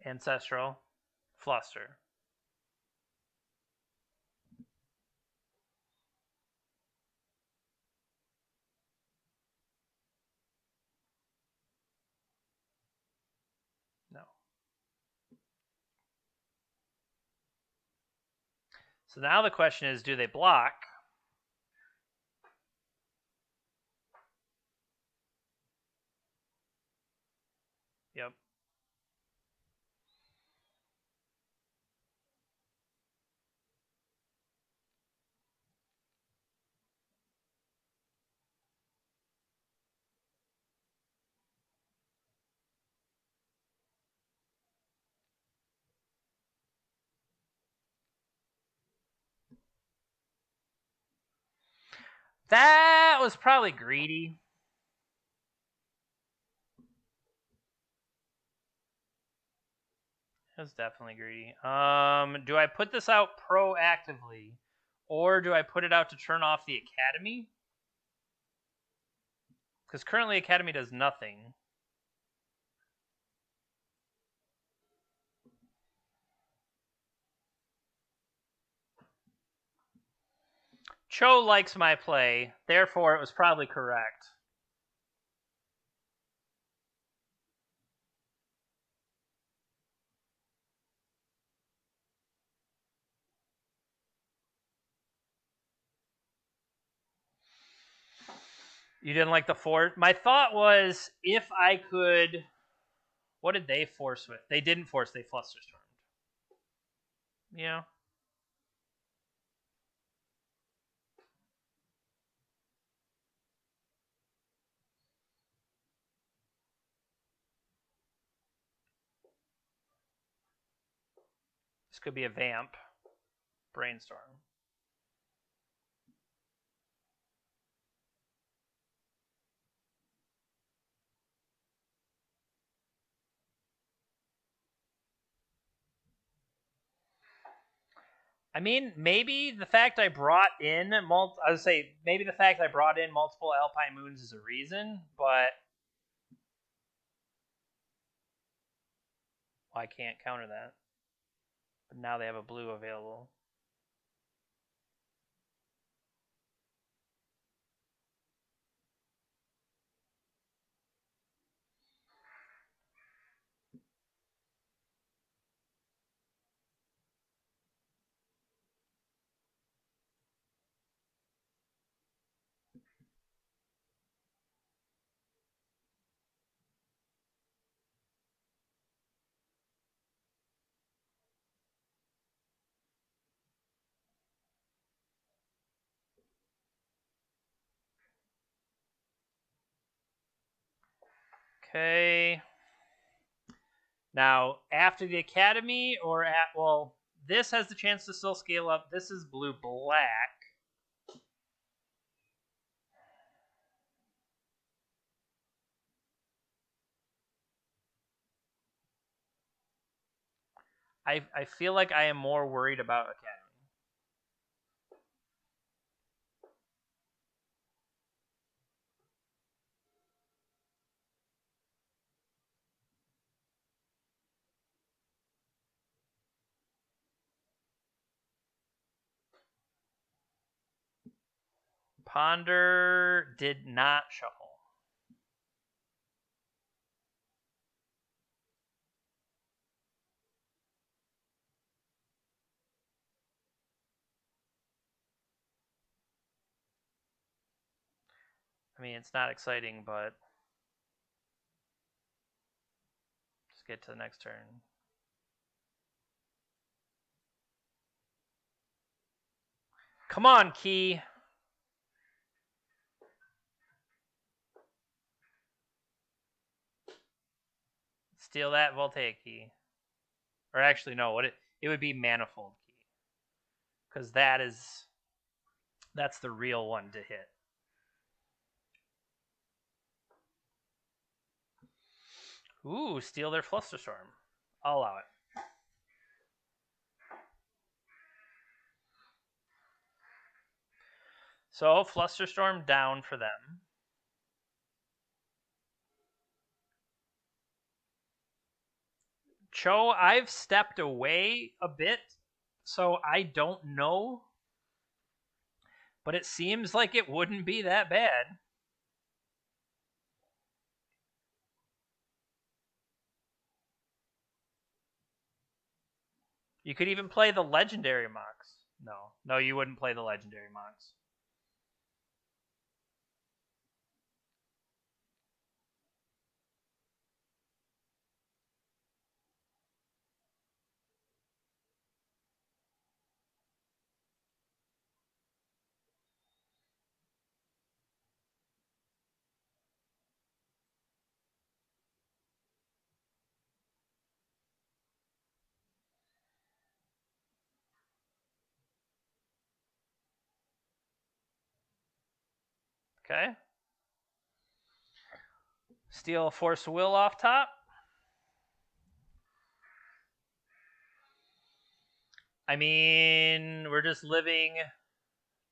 Ancestral. Fluster. No. So now the question is, do they block? Yep. That was probably greedy. That's definitely greedy. Do I put this out proactively, or do I put it out to turn off the Academy? Because currently Academy does nothing. Cho likes my play, therefore it was probably correct. You didn't like the force? My thought was, if I could... What did they force with? They didn't force, they Flusterstormed. Yeah. This could be a Vamp. Brainstorm. I mean, maybe the fact I brought in maybe the fact I brought in multiple Alpine Moons is a reason, but I can't counter that. But now they have a blue available. Okay. Now, after the Academy, or at, well, this has the chance to still scale up. This is blue-black. I feel like I am more worried about Academy. Ponder did not shuffle. I mean, it's not exciting, but just get to the next turn. Come on, Key. Steal that Voltaic Key. Or actually, no, it would be Manifold Key. Because that's the real one to hit. Ooh, steal their Flusterstorm. I'll allow it. So, Flusterstorm down for them. Cho, I've stepped away a bit, so I don't know. But it seems like it wouldn't be that bad. You could even play the legendary Mox. No, you wouldn't play the legendary Mox. Okay. Steal Force of Will off top. I mean, we're just living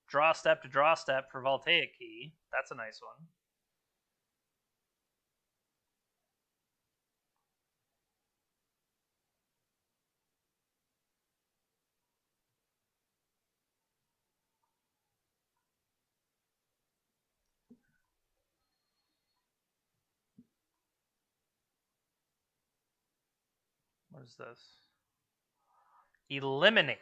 draw step to draw step for Voltaic Key. That's a nice one. What is this? Eliminate.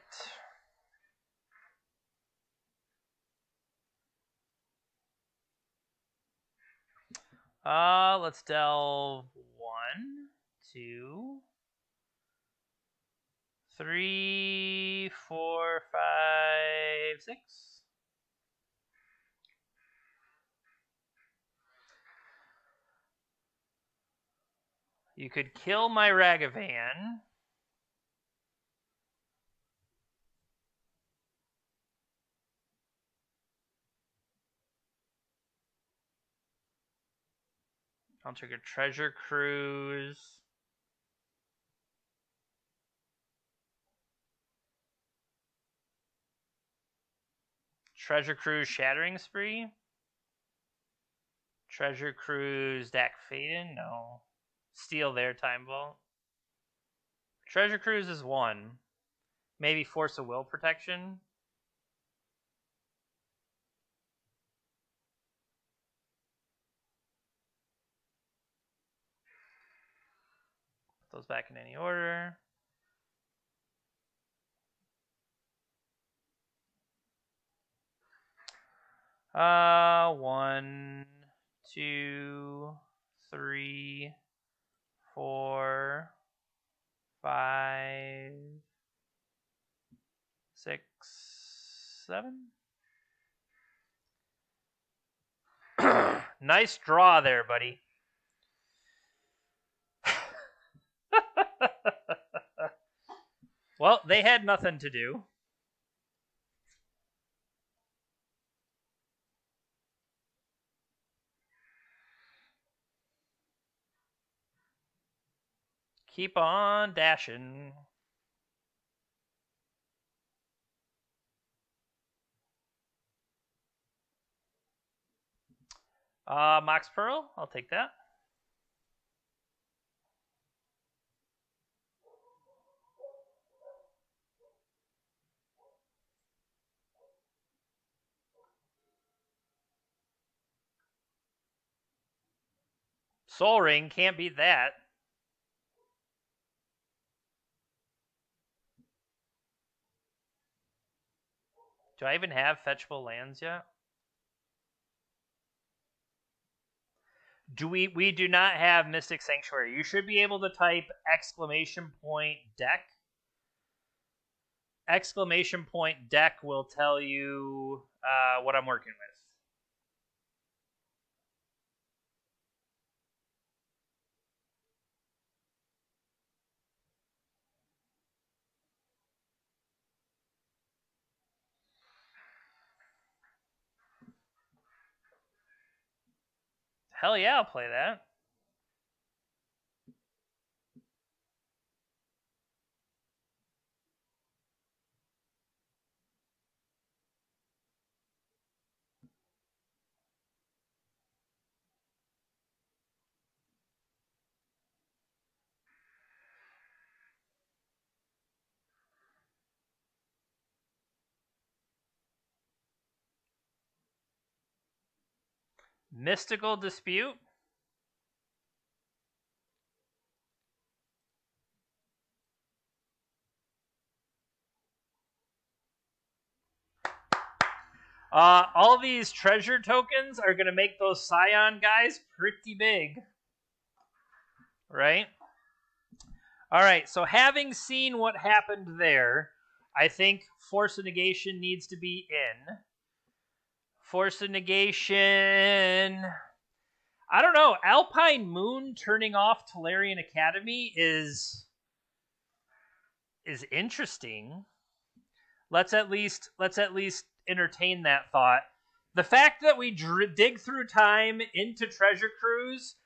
Let's delve 1, 2, 3, 4, 5, 6. You could kill my Ragavan. I'll trigger Treasure Cruise. Treasure Cruise Shattering Spree. Treasure Cruise Dak Faden? No. Steal their Time Vault. Treasure Cruise is 1. Maybe Force of Will Protection. Put those back in any order. One, 2, 3, 4, 5, 6, 7. Nice draw there, buddy. Well, they had nothing to do. Keep on dashing. Mox Pearl, I'll take that. Soul Ring, can't beat that. Do I even have fetchable lands yet? We do not have Mystic Sanctuary. You should be able to type !deck. !deck will tell you what I'm working with. Hell yeah, I'll play that. Mystical Dispute. All these treasure tokens are going to make those Scion guys pretty big. Right? Alright, so having seen what happened there, I think Force of Negation needs to be in. Force of Negation... I don't know. Alpine Moon turning off Tolarian Academy is interesting. Let's at least entertain that thought. The fact that we dig through time into Treasure Cruise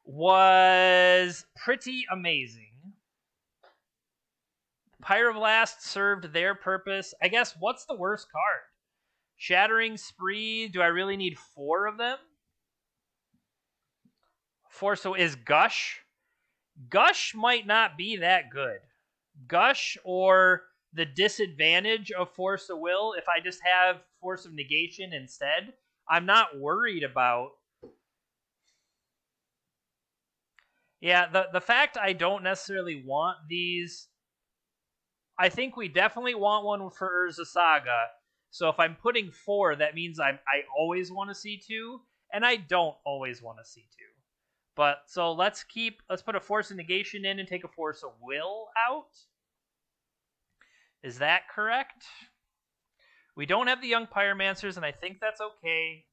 was pretty amazing. Pyroblast served their purpose. I guess, what's the worst card? Shattering Spree. Do I really need 4 of them? So is Gush? Gush might not be that good. Gush or the disadvantage of Force of Will, if I just have Force of Negation instead, I'm not worried about. Yeah, the fact I don't necessarily want these, I think we definitely want one for Urza Saga. So if I'm putting 4, that means I always want to see 2, and I don't always want to see 2. But, so let's put a Force of Negation in and take a Force of Will out. Is that correct? We don't have the Young Pyromancers, and I think that's okay.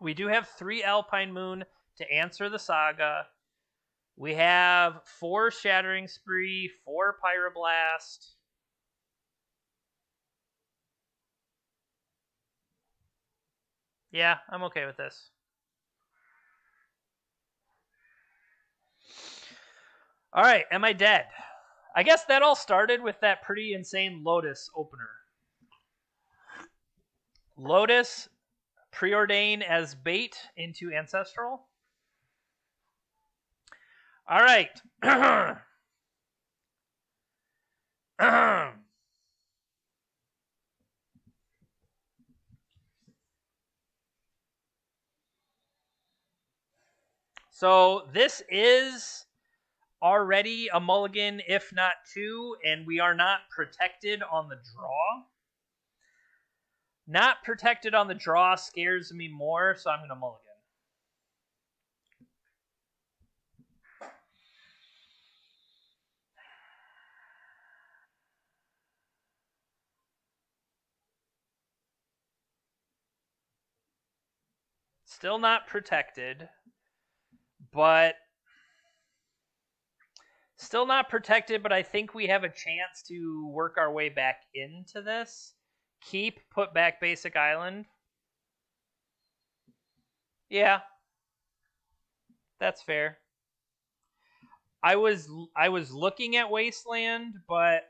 We do have 3 Alpine Moon to answer the Saga. We have 4 Shattering Spree, 4 Pyroblast. Yeah, I'm okay with this. Alright, am I dead? I guess that all started with that pretty insane Lotus opener. Lotus, preordain as bait into Ancestral. Alright. So this is already a mulligan, if not 2, and we are not protected on the draw. Not protected on the draw scares me more, so I'm going to mulligan. Still not protected, but I think we have a chance to work our way back into this. Put back Basic Island. Yeah. That's fair. I was looking at Wasteland, but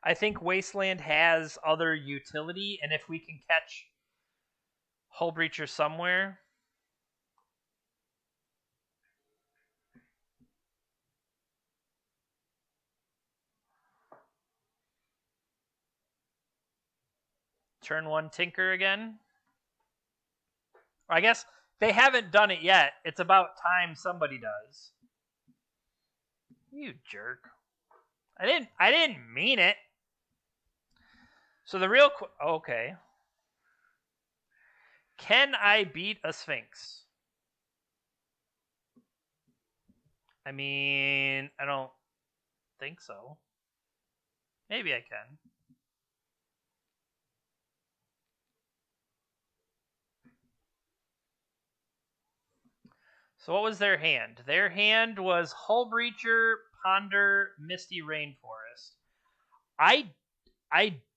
I think Wasteland has other utility, and if we can catch Hullbreacher somewhere. Turn 1 Tinker again. I guess they haven't done it yet. It's about time somebody does. You jerk. I didn't mean it. So the real okay. Can I beat a Sphinx? I mean, I don't think so. Maybe I can. So what was their hand? Their hand was Hullbreacher, Ponder, Misty Rainforest. I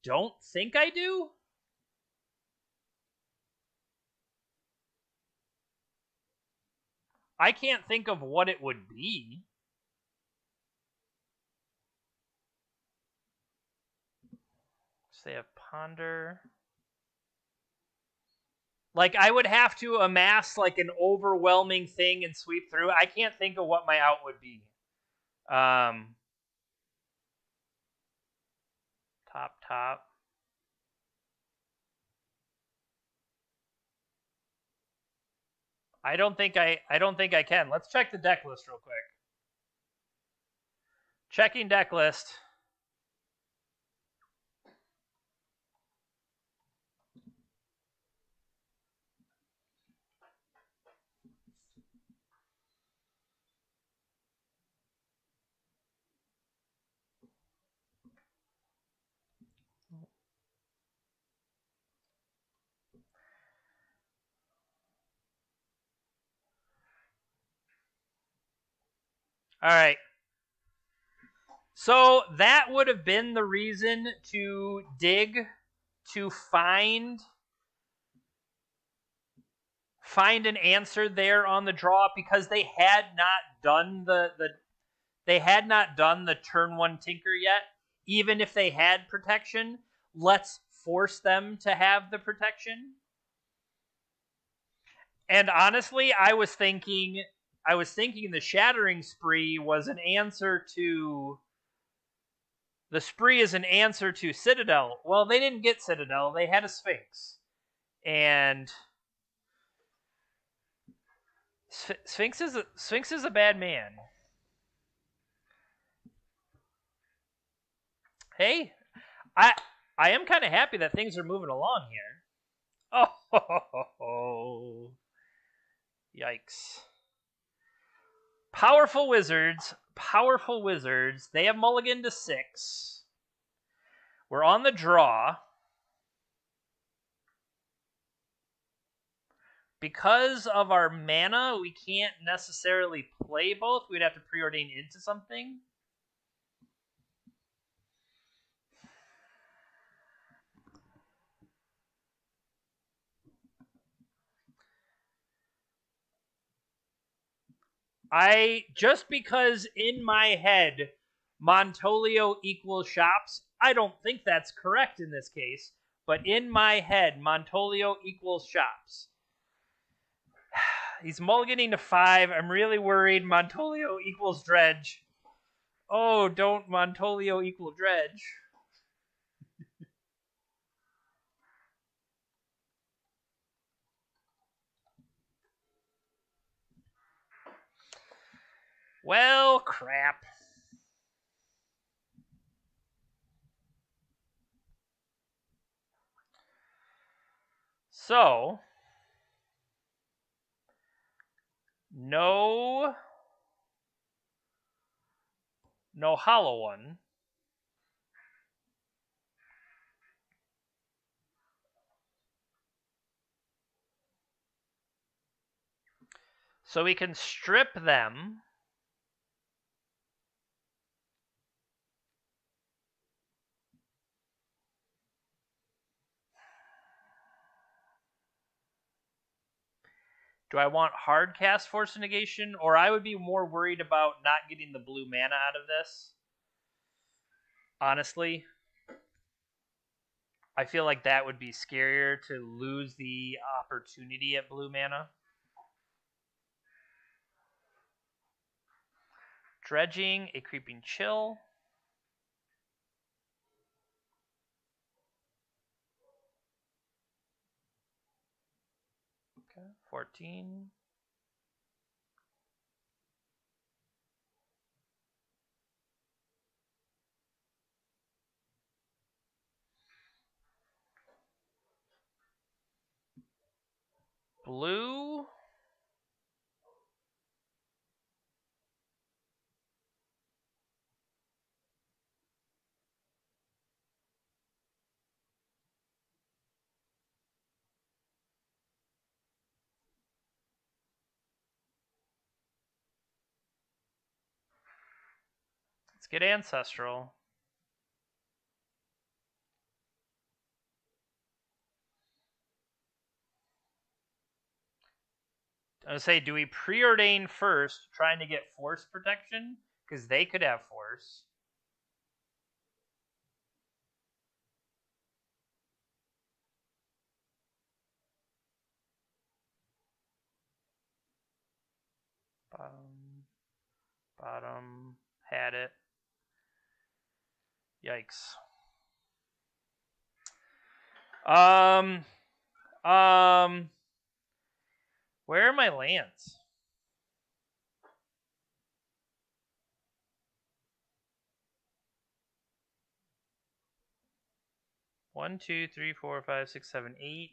don't think I do. I can't think of what it would be. So they have Ponder. Like, I would have to amass, like, an overwhelming thing and sweep through. I can't think of what my out would be. Top. I don't think I can. Let's check the deck list real quick. Checking deck list. All right. So that would have been the reason to dig to find an answer there on the draw, because they had not done the turn 1 tinker yet. Even if they had protection, let's force them to have the protection. And honestly, I was thinking the Shattering Spree was an answer to... The Spree is an answer to Citadel. Well, they didn't get Citadel. They had a Sphinx. And Sphinx is a bad man. Hey, I am kind of happy that things are moving along here. Oh, yikes. Powerful wizards. They have mulligan to 6. We're on the draw. Because of our mana, we can't necessarily play both. We'd have to preordain into something. Just because in my head Montolio equals shops, I don't think that's correct in this case, but in my head Montolio equals shops. He's mulliganing to 5. I'm really worried Montolio equals Dredge. Oh, don't Montolio equal Dredge. Well, crap. So, no hollow one. So we can strip them. Do I want hard cast Force of Negation? Or I would be more worried about not getting the blue mana out of this. Honestly. I feel like that would be scarier, to lose the opportunity at blue mana. Dredging, a Creeping Chill. Okay, 14. Blue. Let's get Ancestral. I was say, do we preordain first, trying to get Force protection? Because they could have Force. Bottom, had it. Yikes. Where are my lands? One, 2, 3, 4, 5, 6, 7, 8.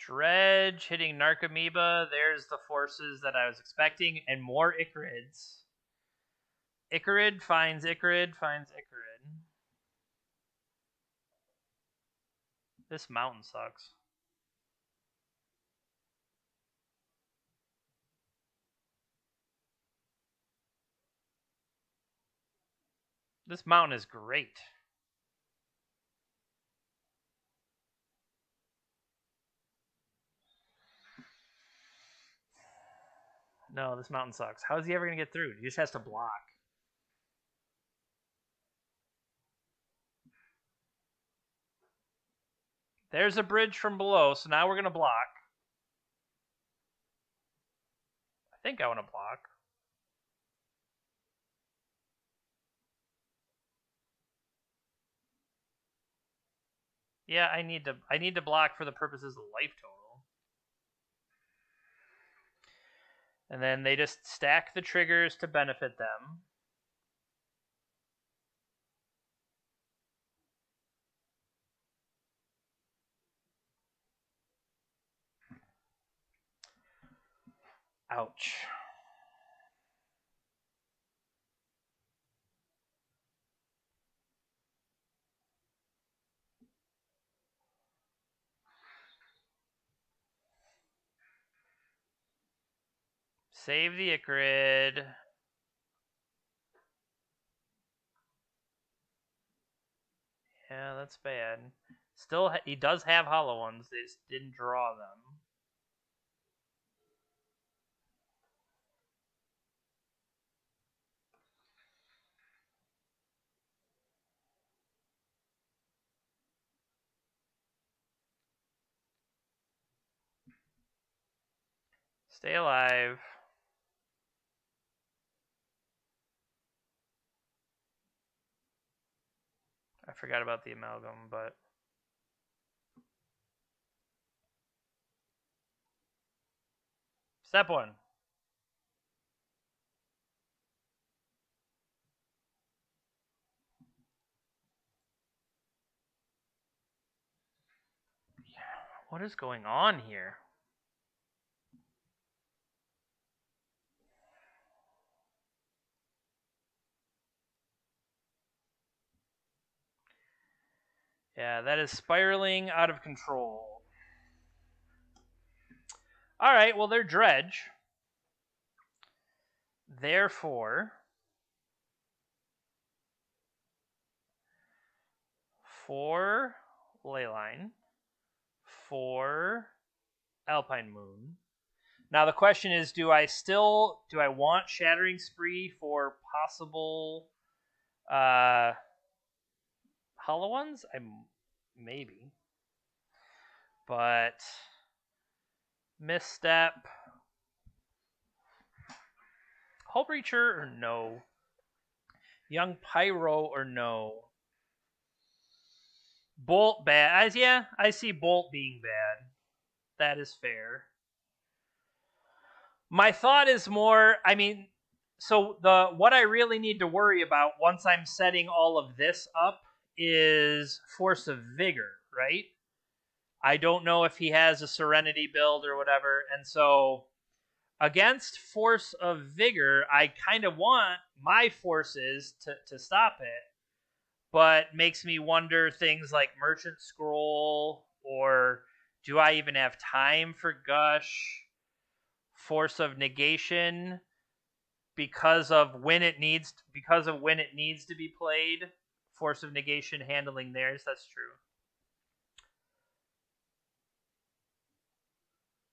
Dredge hitting Narcomoeba. There's the forces that I was expecting, and more Icarids. Icarid finds Icarid finds Icarid. This mountain sucks. This mountain is great. No, this mountain sucks. How is he ever going to get through? He just has to block. There's a bridge from below, so now we're going to block. I think I want to block. Yeah, I need to block for the purposes of life total. And then they just stack the triggers to benefit them. Ouch. Save the Icarid. Yeah, that's bad. Still, he does have hollow ones. They just didn't draw them. Stay alive. I forgot about the amalgam, but... Step 1. What is going on here? Yeah, that is spiraling out of control. Alright, well, they're Dredge. Therefore, 4 Leyline, 4 Alpine Moon. Now the question is, do I want Shattering Spree for possible hollow ones? Maybe. But Misstep. Hull Breacher or no? Young Pyro or no? Bolt bad. Yeah, I see Bolt being bad. That is fair. My thought is more, so what I really need to worry about once I'm setting all of this up is Force of Vigor, right? I don't know if he has a Serenity build or whatever, and so against Force of Vigor, I kind of want my forces to stop it, but makes me wonder things like Merchant Scroll, or do I even have time for Gush? Force of Negation, because of when it needs to be played. Force of Negation handling theirs. That's true.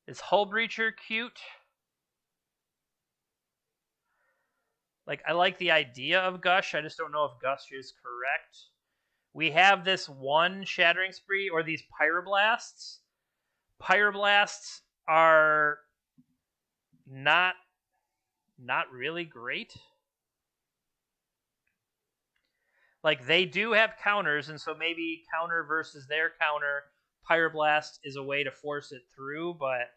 Is Hull Breacher cute? Like, I like the idea of Gush. I just don't know if Gush is correct. We have this one Shattering Spree, or these Pyroblasts. Pyroblasts are not really great. Like, they do have counters, and so maybe counter versus their counter, Pyroblast is a way to force it through, but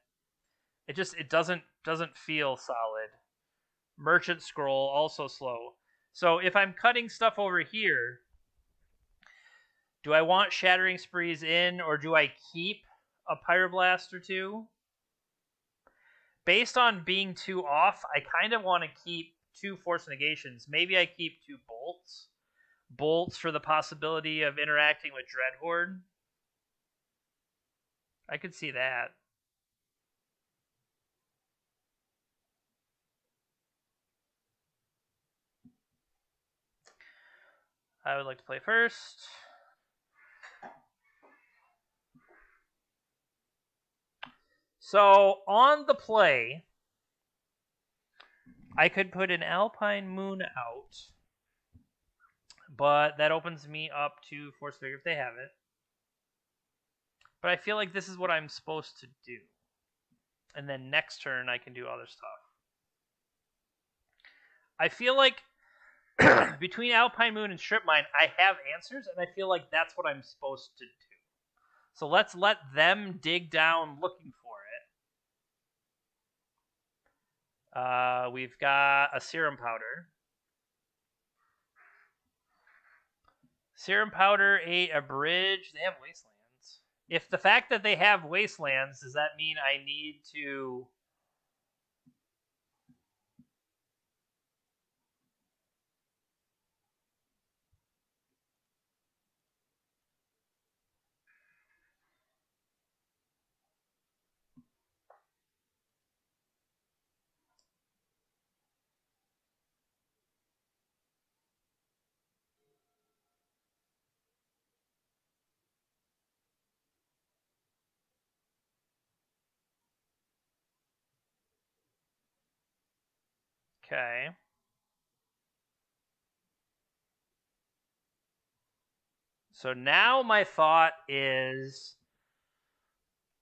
it doesn't feel solid. Merchant Scroll, also slow. So if I'm cutting stuff over here, do I want Shattering Sprees in, or do I keep a Pyroblast or two? Based on being 2 off, I kind of want to keep 2 Force Negations. Maybe I keep 2 Bolts. Bolts for the possibility of interacting with Dreadhorde. I could see that. I would like to play first. So, on the play, I could put an Alpine Moon out, but that opens me up to Force Vigor if they have it. But I feel like this is what I'm supposed to do. And then next turn, I can do other stuff. I feel like between Alpine Moon and Strip Mine, I have answers, and I feel like that's what I'm supposed to do. So let's let them dig down looking for it. We've got a Serum Powder. Serum Powder ate a bridge. They have Wastelands. If the fact that they have Wastelands, does that mean I need to... Okay. So now my thought is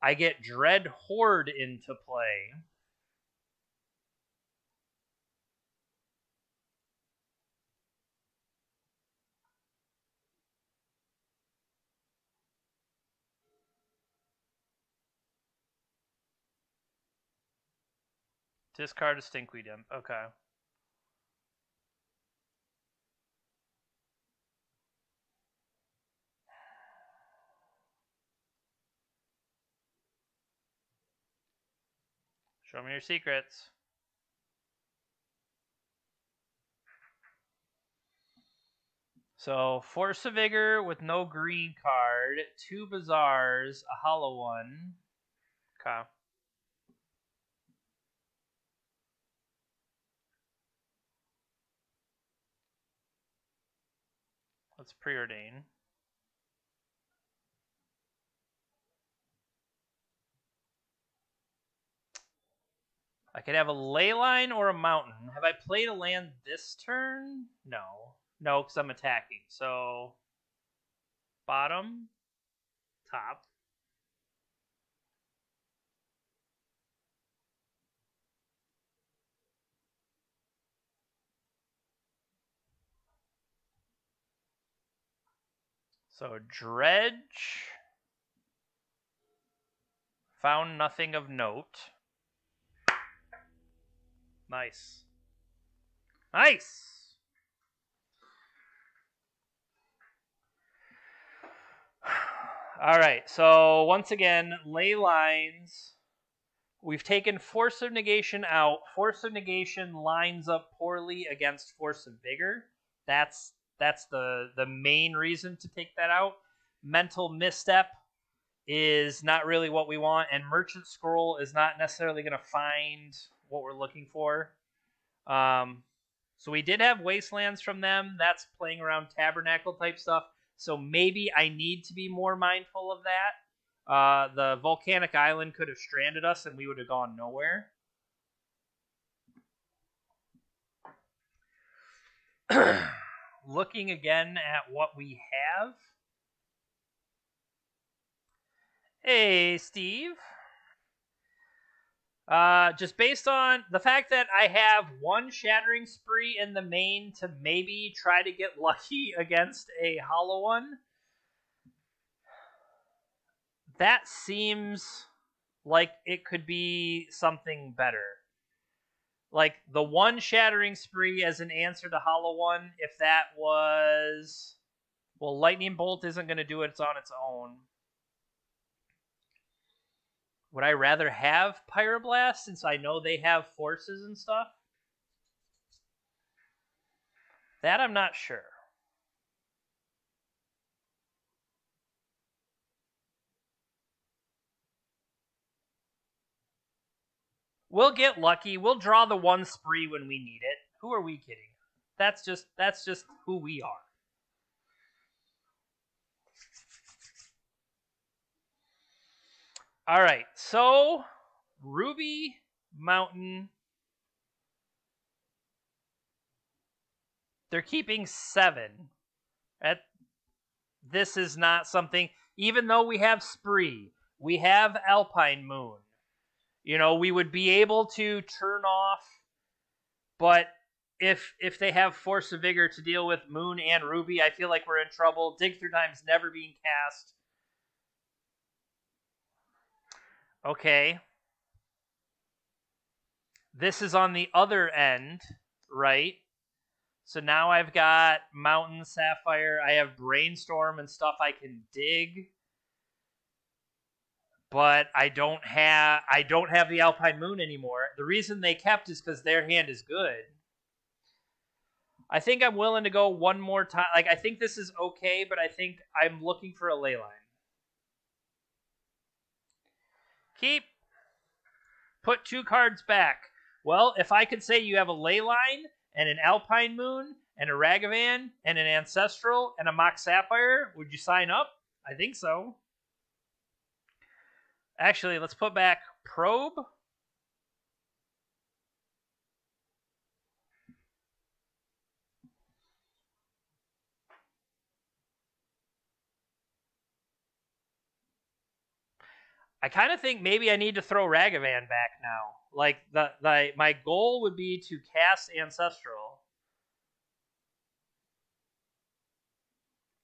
I get Dreadhorde into play. Discard a Stinkweed Imp. Okay. Show me your secrets. So, Force of Vigor with no green card, 2 Bazaars, a hollow one. Okay. Let's preordain. I could have a Leyline or a Mountain. Have I played a land this turn? No. No, because I'm attacking. So, bottom, top. So, Dredge. Found nothing of note. Nice. Nice! Alright, so once again, ley lines. We've taken Force of Negation out. Force of Negation lines up poorly against Force of Vigor. That's the main reason to take that out. Mental Misstep is not really what we want, and Merchant Scroll is not necessarily going to find what we're looking for. So we did have Wastelands from them. That's playing around Tabernacle type stuff. So maybe I need to be more mindful of that. The Volcanic Island could have stranded us and we would have gone nowhere. Looking again at what we have. Hey, Steve. Just based on the fact that I have one Shattering Spree in the main to maybe try to get lucky against a hollow one. That seems like it could be something better. Like the one Shattering Spree as an answer to hollow one, if that was... Well, Lightning Bolt isn't going to do it on its own. Would I rather have Pyroblast since I know they have forces and stuff? That I'm not sure. We'll get lucky. We'll draw the one spree when we need it. Who are we kidding? That's just who we are. All right, so Ruby Mountain. They're keeping 7. This is not something, even though we have Spree, we have Alpine Moon. You know, we would be able to turn off, but if they have Force of Vigor to deal with Moon and Ruby, I feel like we're in trouble. Dig Through Time's never being cast. Okay. This is on the other end, right? So now I've got Mountain Sapphire. I have Brainstorm and stuff I can dig. But I don't have the Alpine Moon anymore. The reason they kept is because their hand is good. I think I'm willing to go one more time. Like, I think this is okay, but I think I'm looking for a ley line. Keep. Put 2 cards back. Well, if I could say you have a ley line and an Alpine Moon and a Ragavan and an Ancestral and a Mox Sapphire, would you sign up? I think so. Actually, let's put back Probe. I kind of think maybe I need to throw Ragavan back now. Like, my goal would be to cast Ancestral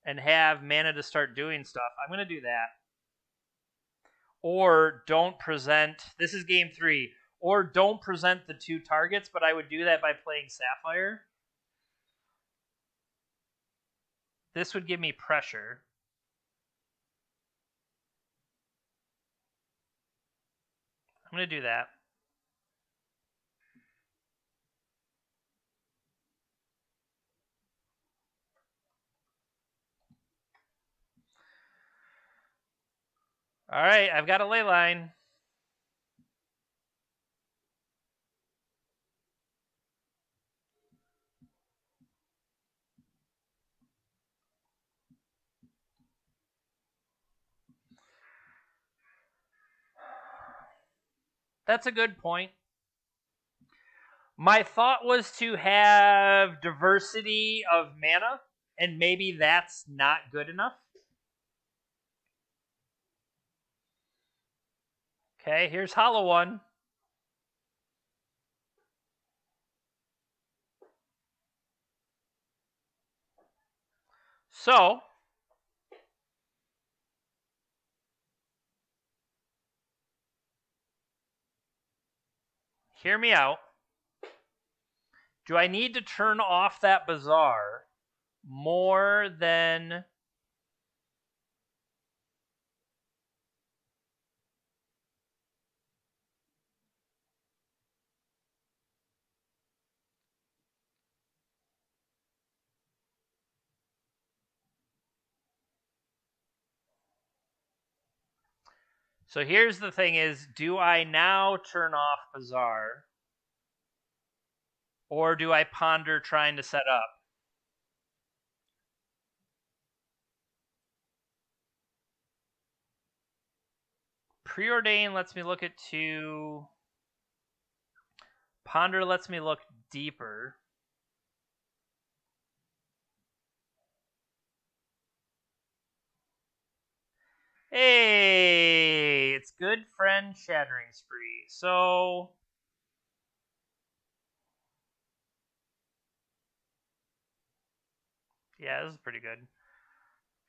and have mana to start doing stuff. I'm going to do that. Or don't present... This is game 3. Or don't present the 2 targets, but I would do that by playing Sapphire. This would give me pressure. I'm going to do that. All right, I've got a ley line. That's a good point. My thought was to have diversity of mana, and maybe that's not good enough. Okay, here's Hollow One. So, hear me out. Do I need to turn off that Bazaar more than... So here's the thing is, do I now turn off Bazaar? Or do I ponder trying to set up? Preordain lets me look at 2. Ponder lets me look deeper. Hey, it's good friend Shattering Spree. So yeah, this is pretty good.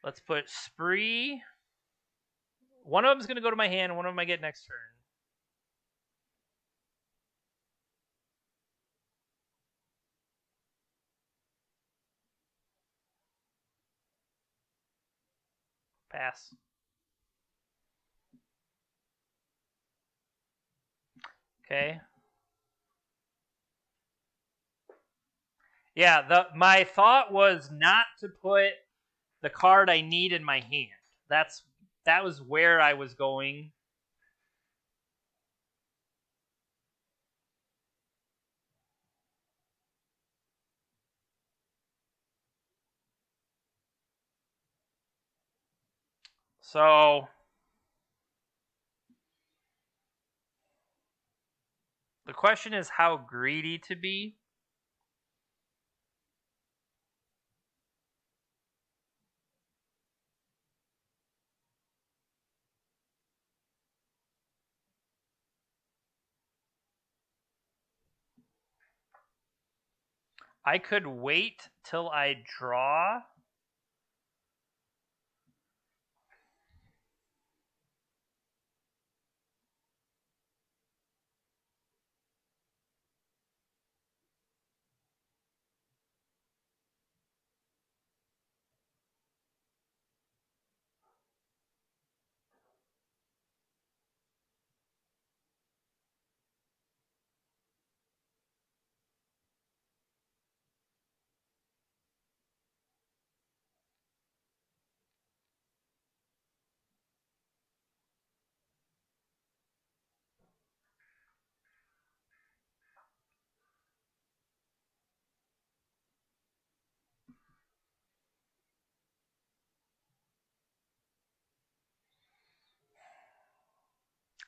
Let's put Spree. One of them's going to go to my hand, one of them I get next turn. Pass. Okay. Yeah, my thought was not to put the card I need in my hand. That was where I was going. So the question is how greedy to be. I could wait till I draw.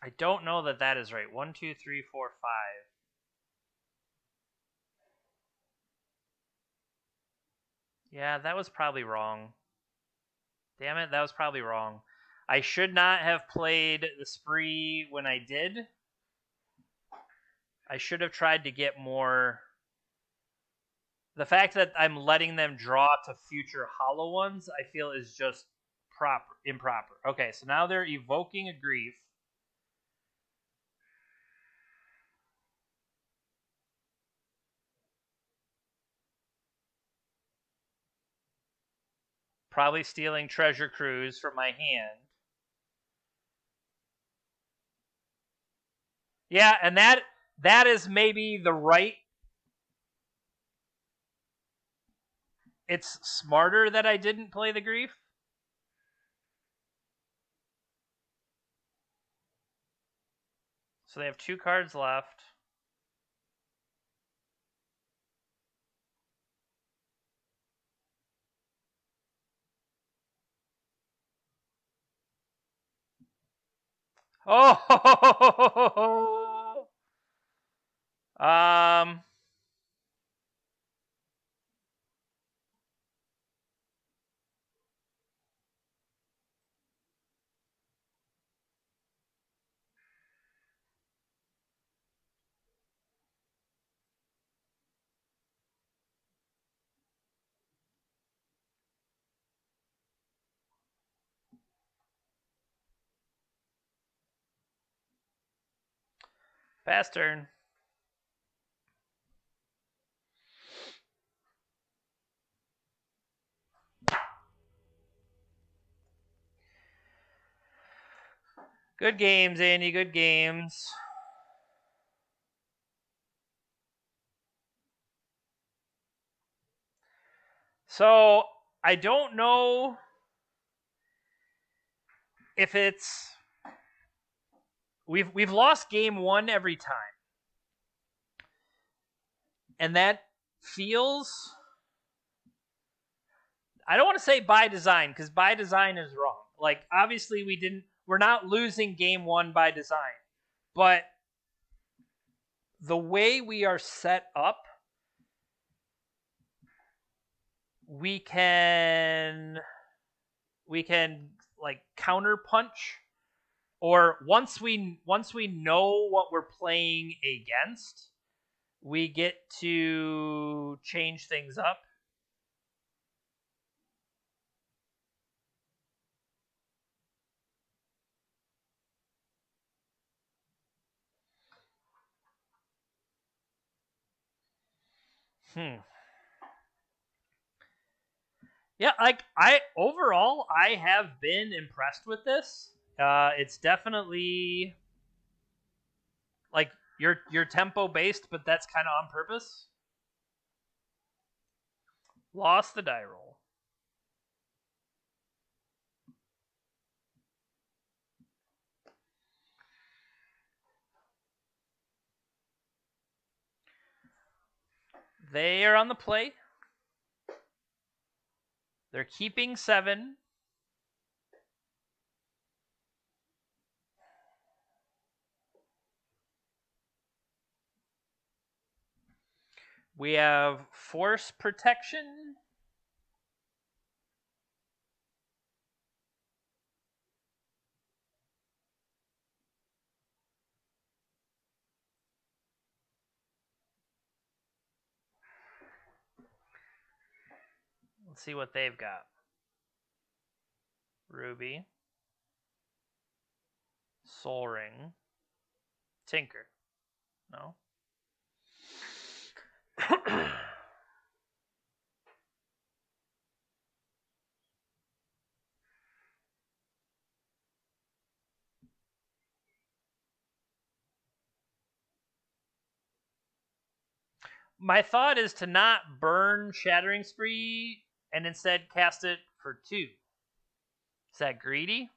I don't know that is right. 1, 2, 3, 4, 5. Yeah, that was probably wrong. Damn it, that was probably wrong. I should not have played the Spree when I did. I should have tried to get more. The fact that I'm letting them draw to future hollow ones, I feel is just improper. Okay, so now they're evoking a grief. Probably stealing Treasure Cruise from my hand. Yeah, and that is maybe the right. It's smarter that I didn't play the grief. So they have 2 cards left. Oh! Fast turn. Good games, Andy. Good games. So I don't know if it's we've lost game 1 every time, and that feels. I don't want to say by design because by design is wrong. Like obviously we're not losing game 1 by design, but the way we are set up, we can like counter punch or once we know what we're playing against, we get to change things up. Yeah, like overall I have been impressed with this. It's definitely like you're tempo based, but that's kind of on purpose. Lost the die roll. They are on the play. They're keeping 7. We have force protection. Let's see what they've got. Ruby. Soul Ring. Tinker. No. My thought is to not burn Shattering Spree and instead cast it for 2. Is that greedy?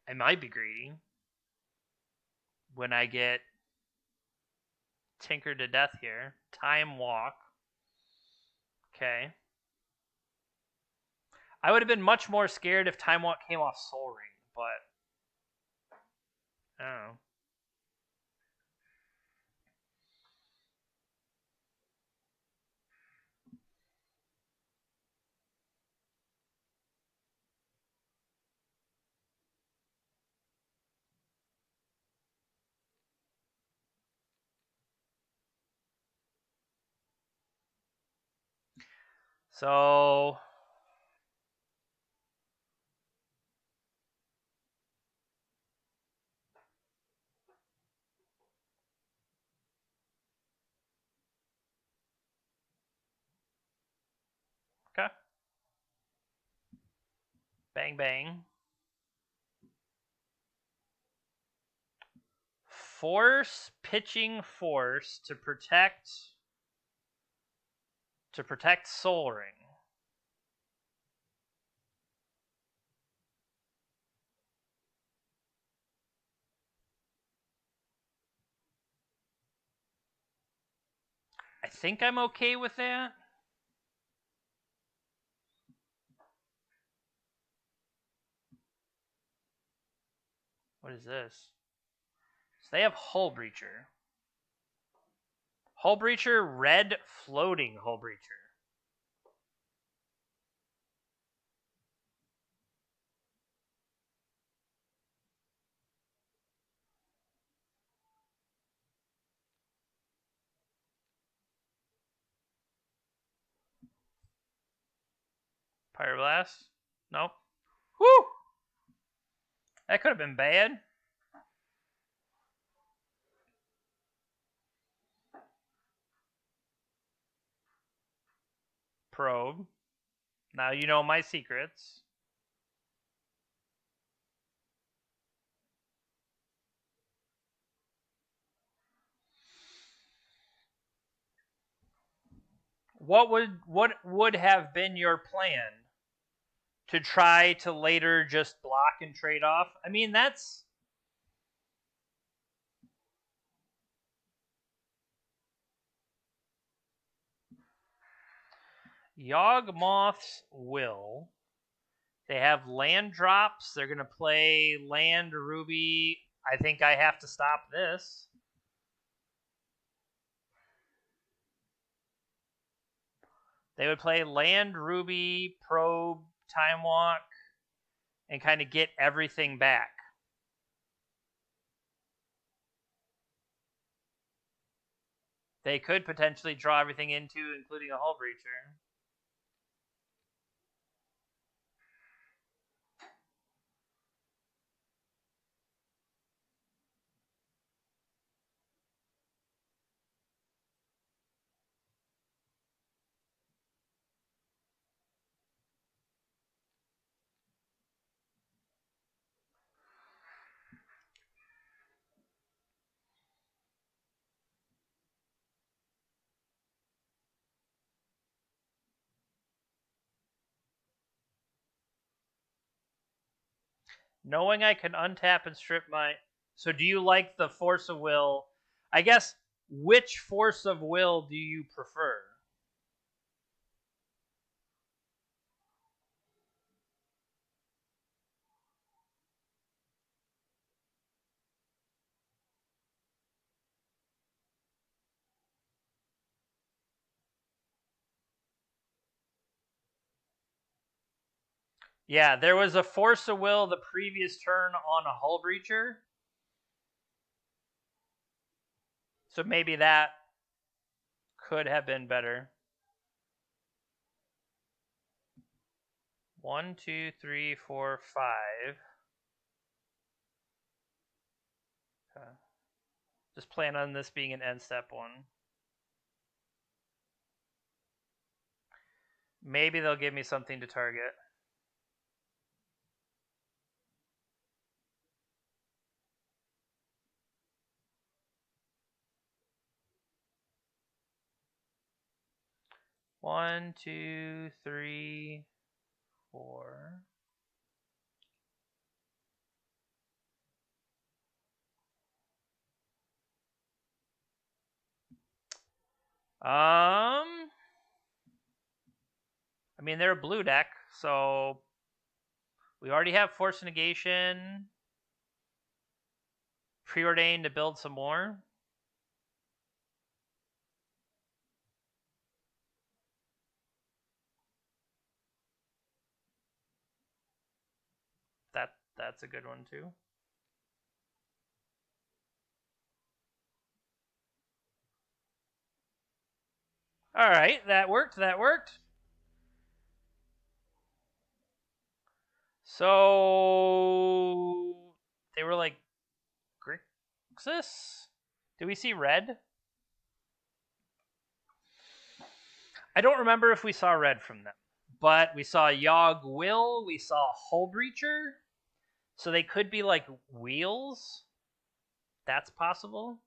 I might be greedy. When I get Tinker to death here. Time Walk. Okay. I would have been much more scared if Time Walk came off Soul Ring, but I don't know. So okay. Bang bang. Force pitching force to protect Soul Ring. I think I'm okay with that. What is this? So they have Hull Breacher. Hull Breacher, red floating Hull Breacher. Pyroblast? Nope. Woo! That could have been bad. Probe. Now you know my secrets. What would have been your plan? To try to later just block and trade off? I mean, that's... Yawgmoth's Will. They have land drops. They're going to play land Ruby. I think I have to stop this. They would play land Ruby, Probe, Time Walk, and kind of get everything back. They could potentially draw everything into, including a Hull Breacher. Knowing I can untap and strip my... So do you like the Force of Will? I guess, which Force of Will do you prefer? Yeah, there was a Force of Will the previous turn on a Hull Breacher. So maybe that could have been better. 1, 2, 3, 4, 5. Okay. Just plan on this being an end step one. Maybe they'll give me something to target. One, 2, 3, 4. I mean, they're a blue deck, so we already have Force Negation. Preordained to build some more. That's a good one too. All right, that worked. So they were like Grixis? Did we see red? I don't remember if we saw red from them, but we saw Yogg Will, we saw Hull Breacher, so they could be like wheels. That's possible.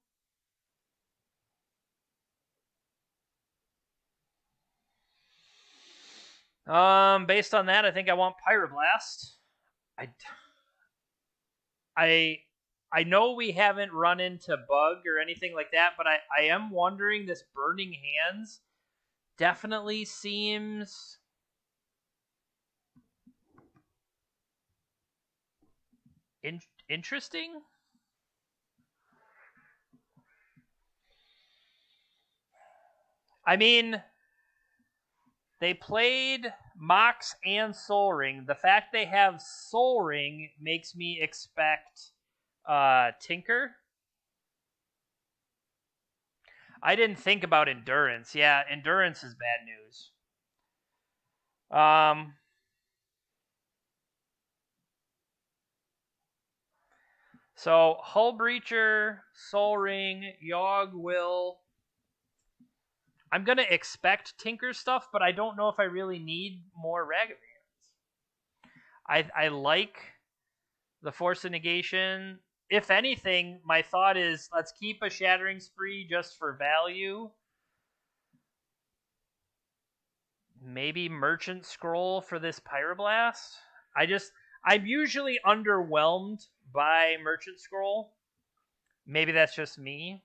Based on that, I think I want Pyroblast. I know we haven't run into bug or anything like that, but I am wondering, this Burning Hands definitely seems interesting. I mean, they played Mox and Soul Ring. The fact they have Soul Ring makes me expect Tinker. I didn't think about Endurance. Yeah, Endurance is bad news. So Hull Breacher, Soul Ring, Yogg Will. I'm gonna expect Tinker stuff, but I don't know if I really need more Ragavans. I like the Force of Negation. If anything, my thought is let's keep a Shattering Spree just for value. Maybe Merchant Scroll for this Pyroblast. I'm usually underwhelmed by Merchant Scroll. Maybe that's just me.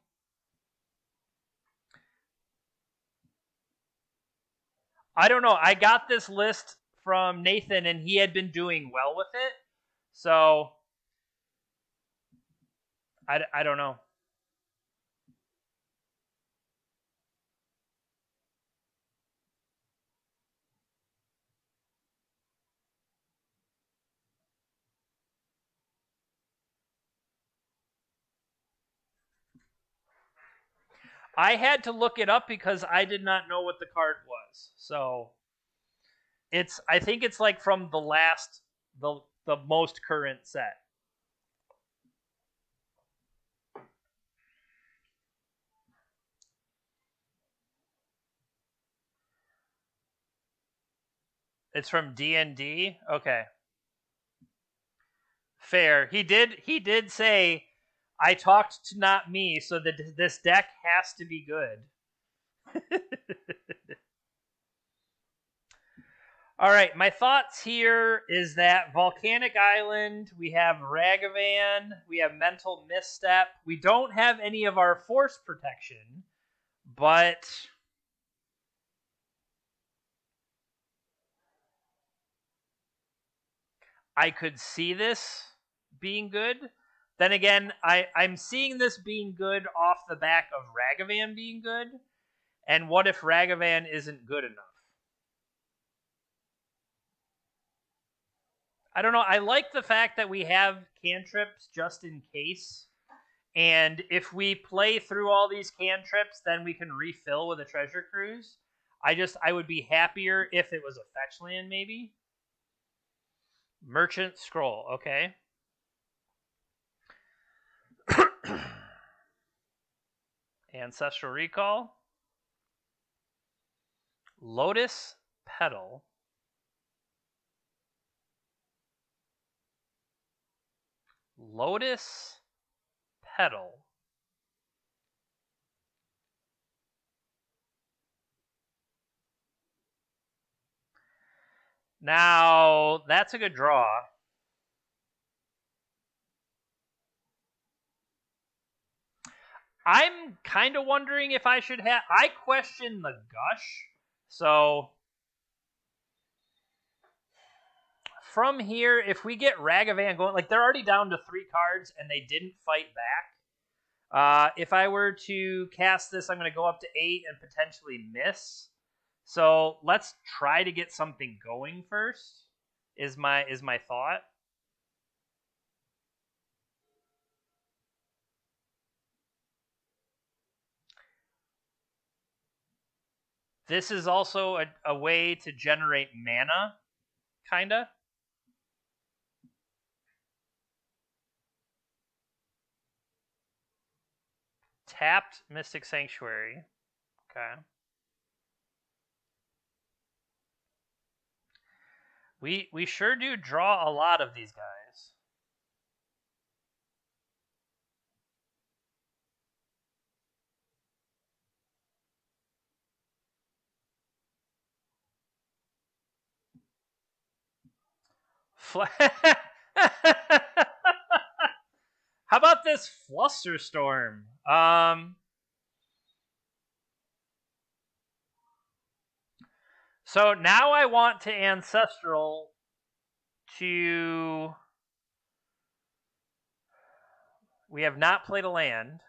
I don't know. I got this list from Nathan, and he had been doing well with it. So, I don't know. I had to look it up because I did not know what the card was. So I think it's like from the most current set. It's from D&D. Okay. Fair. He did say I talked to not me, so that this deck has to be good. All right, my thoughts here is that Volcanic Island, we have Ragavan, we have Mental Misstep. We don't have any of our force protection, but I could see this being good. Then again, I'm seeing this being good off the back of Ragavan being good. And what if Ragavan isn't good enough? I don't know. I like the fact that we have cantrips just in case. And if we play through all these cantrips, then we can refill with a treasure cruise. I would be happier if it was a fetch land, maybe. Merchant Scroll, okay. Ancestral Recall. Lotus Petal. Lotus Petal. Now, that's a good draw. I'm kind of wondering if I should have... I question the Gush. So, from here, if we get Ragavan going... Like, they're already down to 3 cards, and they didn't fight back. If I were to cast this, I'm going to go up to 8 and potentially miss. So, let's try to get something going first, is my thought. This is also a way to generate mana, kinda. Tapped Mystic Sanctuary. Okay. We sure do draw a lot of these guys. How about this Flusterstorm? So now I want to Ancestral to... We have not played a land.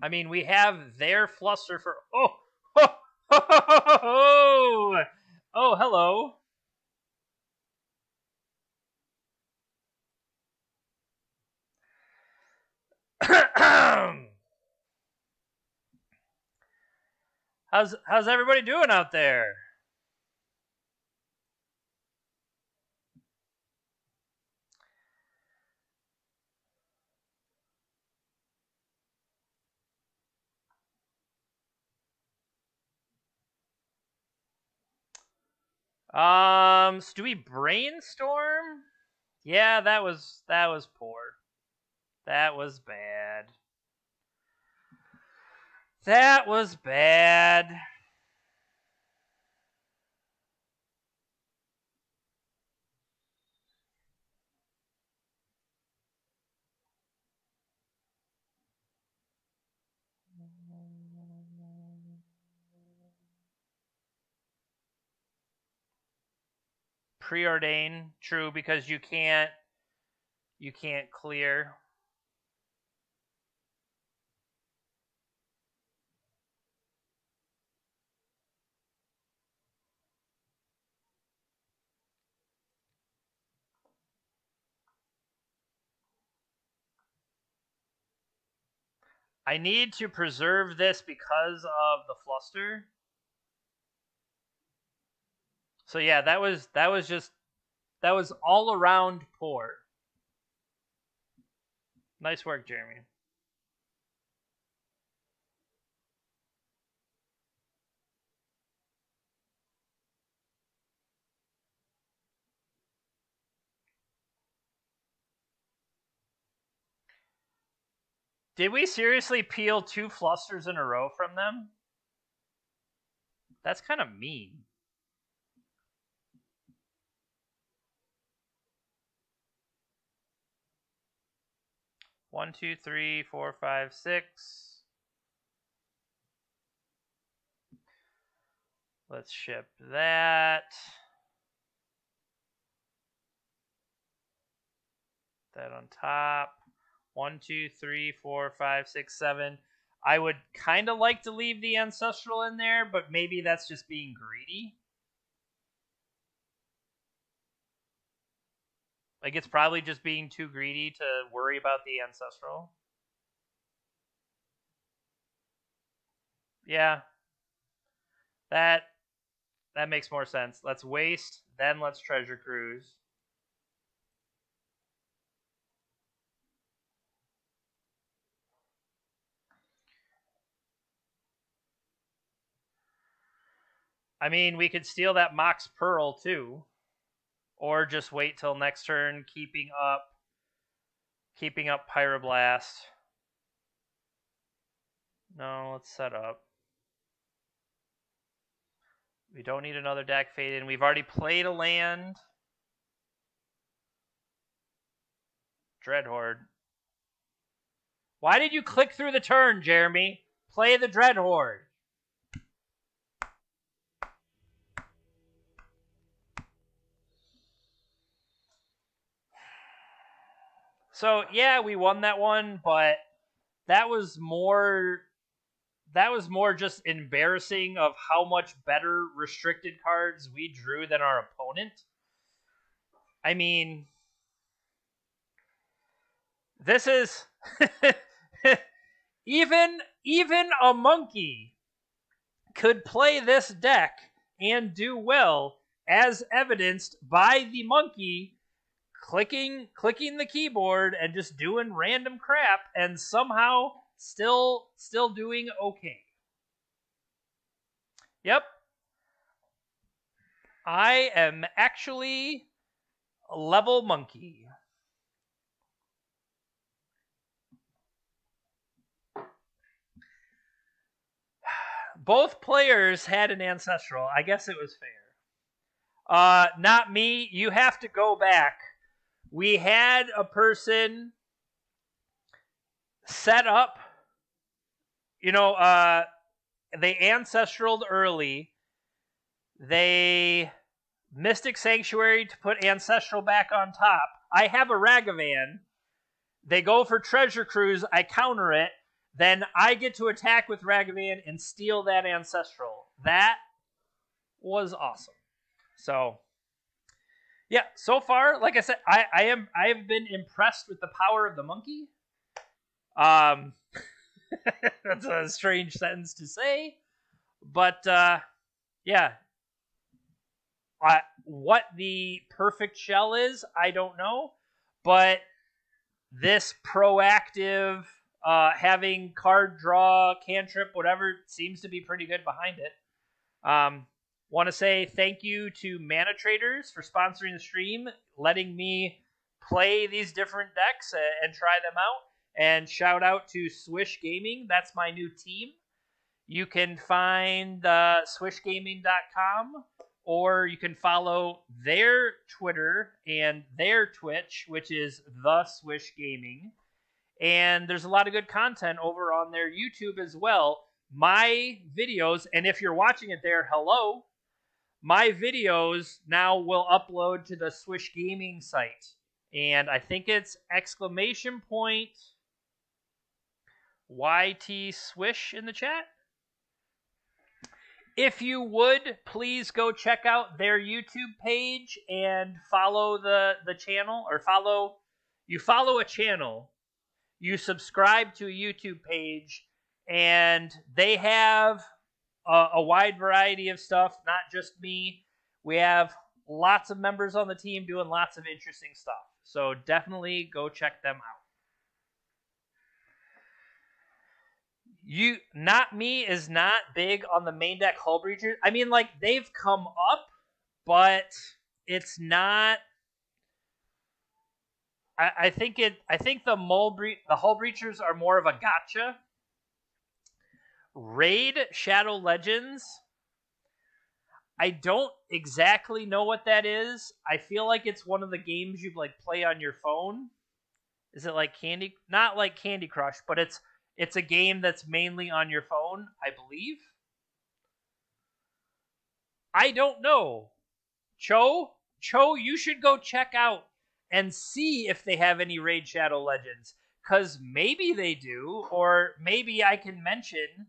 I mean, we have their Fluster for... Oh! Oh! Oh! Oh, hello. How's everybody doing out there? So do we brainstorm? Yeah, that was poor. That was bad. That was bad. Preordain, true, because you can't clear. I need to preserve this because of the fluster. So yeah, that was all around poor. Nice work, Jeremy. Did we seriously peel 2 flusters in a row from them? That's kind of mean. One, two, three, 4, 5, 6. Let's ship that. That on top. 1, 2, 3, 4, 5, 6, 7. I would kind of like to leave the Ancestral in there, but maybe that's just being greedy. Like, it's probably just being too greedy to worry about the Ancestral. Yeah. That makes more sense. Let's waste, then let's treasure cruise. I mean, we could steal that Mox Pearl too. Or just wait till next turn, keeping up Pyroblast. No, let's set up. We don't need another deck fade in. We've already played a land. Dreadhorde. Why did you click through the turn, Jeremy? Play the Dreadhorde. So, yeah, we won that one, but that was more just embarrassing of how much better restricted cards we drew than our opponent. I mean, this is even a monkey could play this deck and do well, as evidenced by the monkey clicking the keyboard and just doing random crap and somehow still doing okay. Yep. I am actually a level monkey. Both players had an Ancestral. I guess it was fair. Not me. You have to go back. We had a person set up, they Ancestraled early. They Mystic Sanctuary to put Ancestral back on top. I have a Ragavan. They go for Treasure Cruise. I counter it. Then I get to attack with Ragavan and steal that Ancestral. That was awesome. So, yeah, so far, like I said, I have been impressed with the power of the monkey. That's a strange sentence to say, but yeah. What the perfect shell is, I don't know, but this proactive, having card draw, cantrip, whatever, seems to be pretty good behind it. Want to say thank you to Mana Traders for sponsoring the stream, letting me play these different decks and try them out. And shout out to Swish Gaming. That's my new team. You can find swishgaming.com, or you can follow their Twitter and their Twitch, which is The Swish Gaming. And there's a lot of good content over on their YouTube as well. My videos, and if you're watching it there, hello. My videos now will upload to the Swish Gaming site. And I think it's !YT Swish in the chat. If you would, please go check out their YouTube page and follow the channel, or follow a channel. you subscribe to a YouTube page, and they have a wide variety of stuff, not just me. We have lots of members on the team doing lots of interesting stuff. So definitely go check them out. Not Me is not big on the main deck hull breachers. I mean, like, they've come up, but it's not. I think the hull breachers are more of a gotcha. Raid Shadow Legends, I don't exactly know what that is. I feel like it's one of the games you like play on your phone. Is it like not like Candy Crush, but it's a game that's mainly on your phone, I believe. I don't know. Cho, you should go check out and see if they have any Raid Shadow Legends. Because maybe they do, or maybe I can mention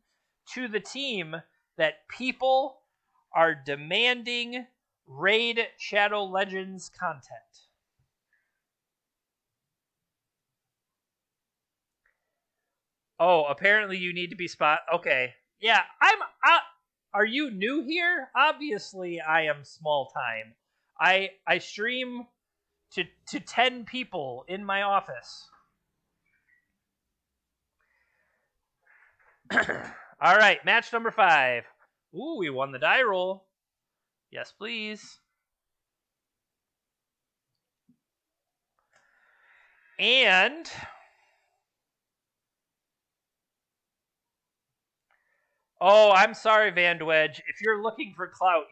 to the team that people are demanding Raid Shadow Legends content. Oh, apparently you need to be Okay. Yeah, are you new here? Obviously, I am small time. I stream to 10 people in my office. All right, match number 5. Ooh, we won the die roll. Yes, please. And oh, I'm sorry, Van Dredge. If you're looking for clout,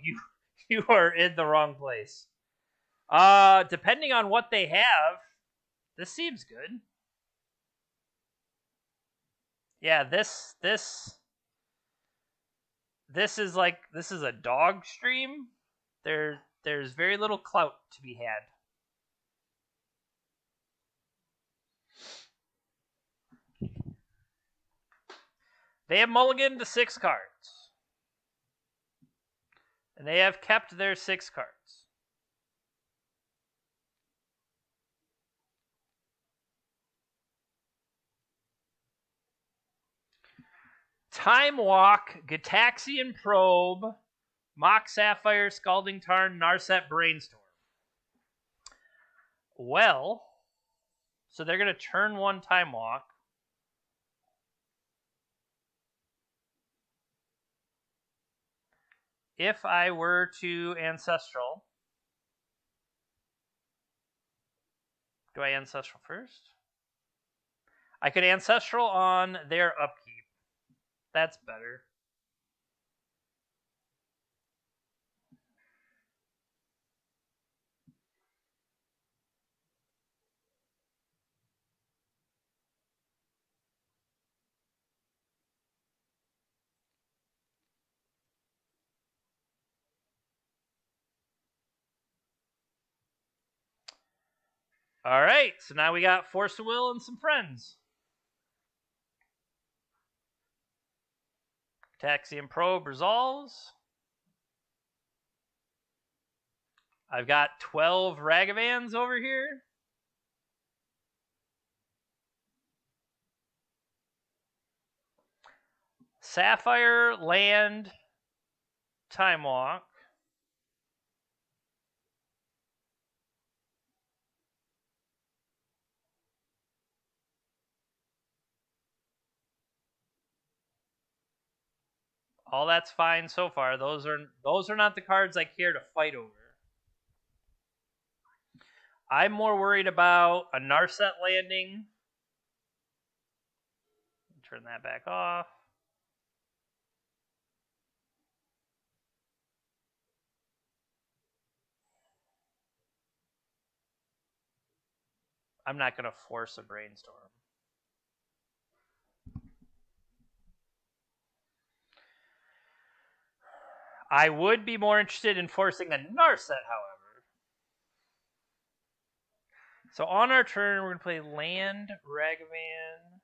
you are in the wrong place. Depending on what they have, this seems good. Yeah, this is a dog stream. There's very little clout to be had. They have mulliganed to 6 cards. And they have kept their 6 cards. Time Walk, Gitaxian Probe, Mock Sapphire, Scalding Tarn, Narset Brainstorm. Well, so they're going to turn 1 Time Walk. If I were to Ancestral, do I Ancestral first? I could Ancestral on their upkeep. That's better. All right, so now we got Force of Will and some friends. Taxian Probe resolves. I've got 12 Ragavans over here. Sapphire, land, Time Walk. All that's fine so far. Those are not the cards I care to fight over. I'm more worried about a Narset landing. Turn that back off. I'm not going to force a Brainstorm. I would be more interested in forcing a Narset, however. So on our turn, we're going to play land, Ragavan.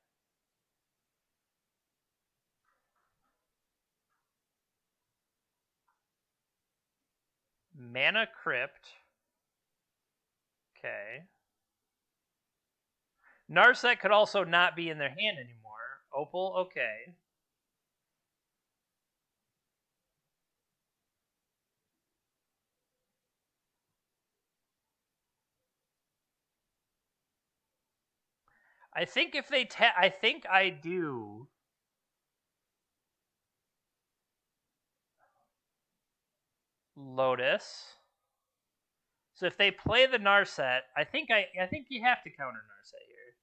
Mana Crypt. Okay. Narset could also not be in their hand anymore. Opal, okay. I think if they I think I do. Lotus. So if they play the Narset, I think you have to counter Narset here.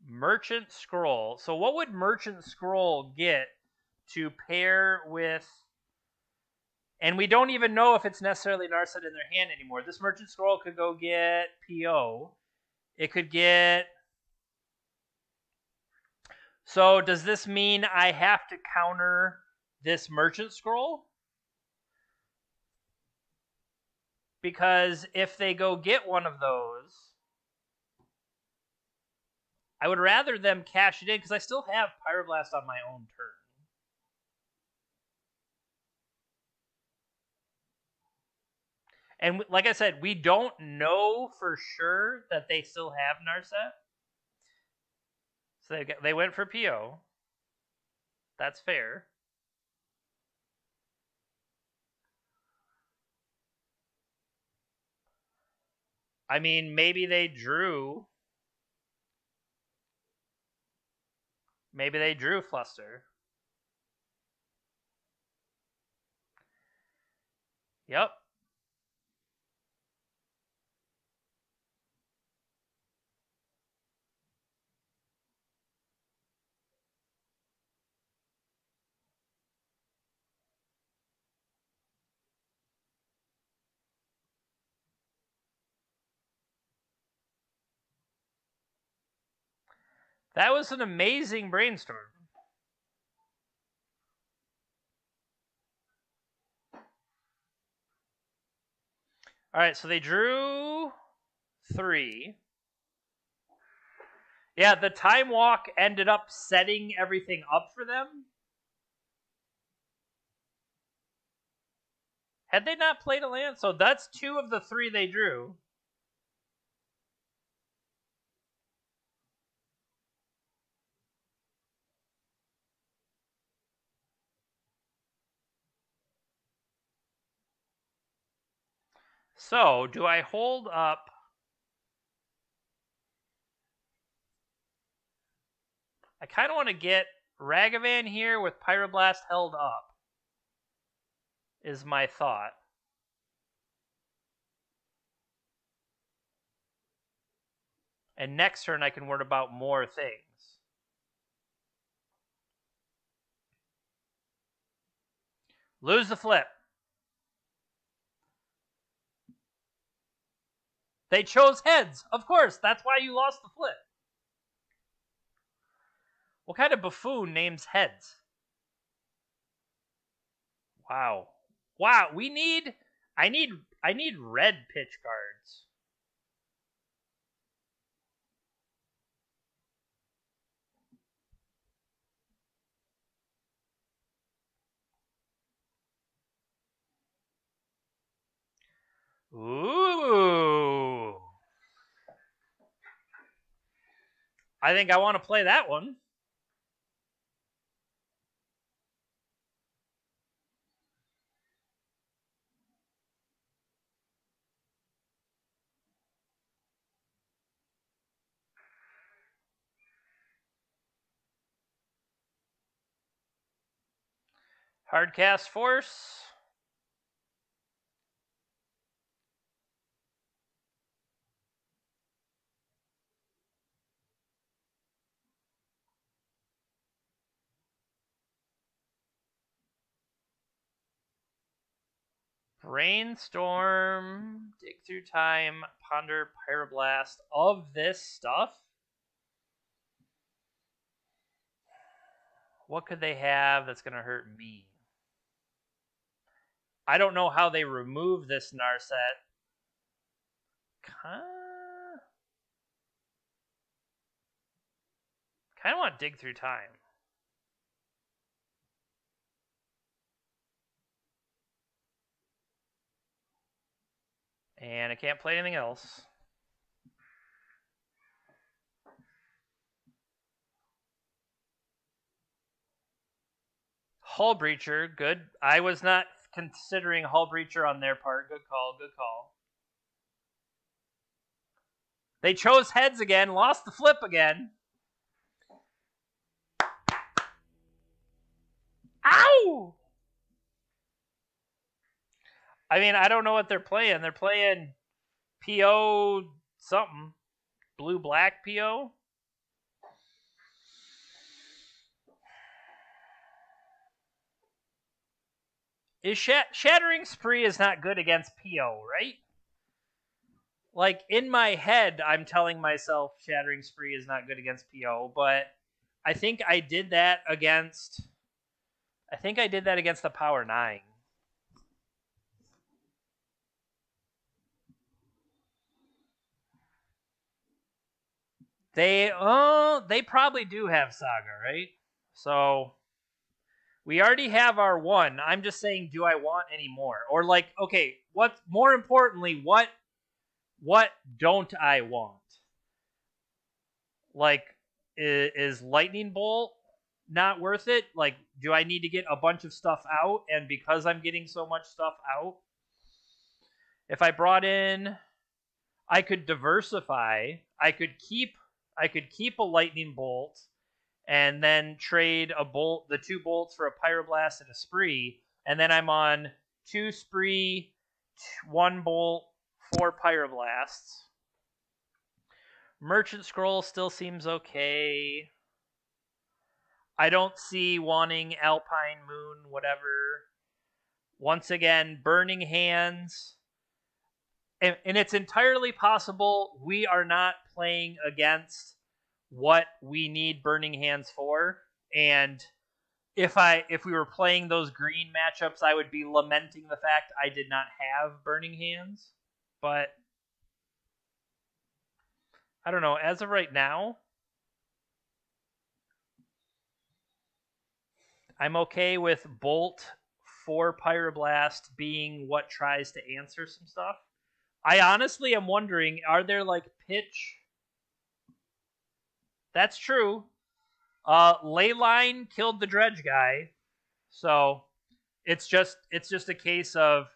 Merchant Scroll. So what would Merchant Scroll get to pair with? And we don't even know if it's necessarily Narset in their hand anymore. This Merchant Scroll could go get PO. It could get... So does this mean I have to counter this Merchant Scroll? Because if they go get one of those, I would rather them cash it in because I still have Pyroblast on my own turn. And like I said, we don't know for sure that they still have Narset. So they went for PO. That's fair. I mean, maybe they drew. Maybe they drew Fluster. Yep. That was an amazing brainstorm. All right, so they drew 3. Yeah, the Time Walk ended up setting everything up for them. Had they not played a land? So that's 2 of the 3 they drew. So, do I hold up? I kind of want to get Ragavan here with Pyroblast held up, is my thought. And next turn I can worry about more things. Lose the flip. They chose heads. Of course, that's why you lost the flip. What kind of buffoon names heads? Wow. Wow, I need red pitch cards. Ooh. I think I want to play that one. Hardcast Force. Brainstorm, dig through time, ponder, pyroblast. Of this stuff, what could they have that's going to hurt me? I don't know how they remove this Narset. Kind of want to dig through time. And I can't play anything else. Hull Breacher, good. I was not considering Hull Breacher on their part. Good call, good call. They chose heads again, lost the flip again. Ow! I mean, I don't know what they're playing. They're playing PO something. Blue-black PO? Is Shattering Spree is not good against PO, right? Like, in my head, I'm telling myself Shattering Spree is not good against PO, but I think I did that against... I think I did that against the Power 9. They probably do have Saga, right? So we already have our one. I'm just saying, do I want any more? Or like, okay, what more importantly, what don't I want? Like, is Lightning Bolt not worth it? Like, do I need to get a bunch of stuff out? And because I'm getting so much stuff out, if I brought in, I could diversify. I could keep a Lightning Bolt and then trade the 2 bolts for a Pyroblast and a Spree, and then I'm on 2 Spree, 1 bolt, 4 Pyroblasts. Merchant Scroll still seems okay. I don't see wanting Alpine Moon, whatever. Once again, Burning Hands. And it's entirely possible we are not playing against what we need Burning Hands for. And if we were playing those green matchups, I would be lamenting the fact I did not have Burning Hands. But I don't know. As of right now, I'm okay with Bolt for Pyroblast being what tries to answer some stuff. I honestly am wondering, are there like pitch? That's true. Leyline killed the Dredge guy, so it's just a case of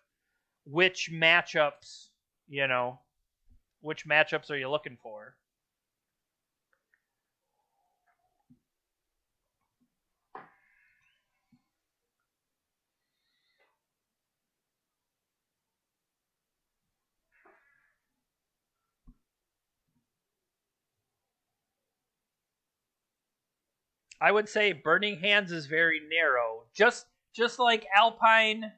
which matchups, which matchups are you looking for? I would say Burning Hands is very narrow, just like Alpine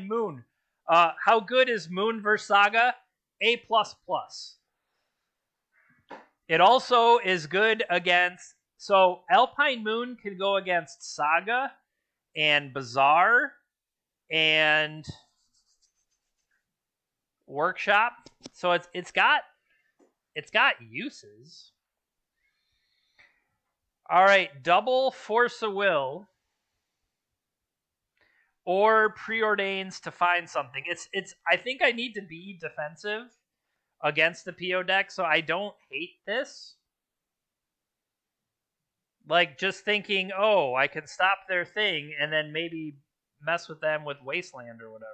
Moon. How good is Moon vs Saga? A++. It also is good against... So Alpine Moon can go against Saga and Bazaar and Workshop. So it's got uses. All right, double Force of Will or Preordains to find something. It's I think I need to be defensive against the PO deck, so I don't hate this. Like, just thinking, oh, I can stop their thing and then maybe mess with them with Wasteland or whatever.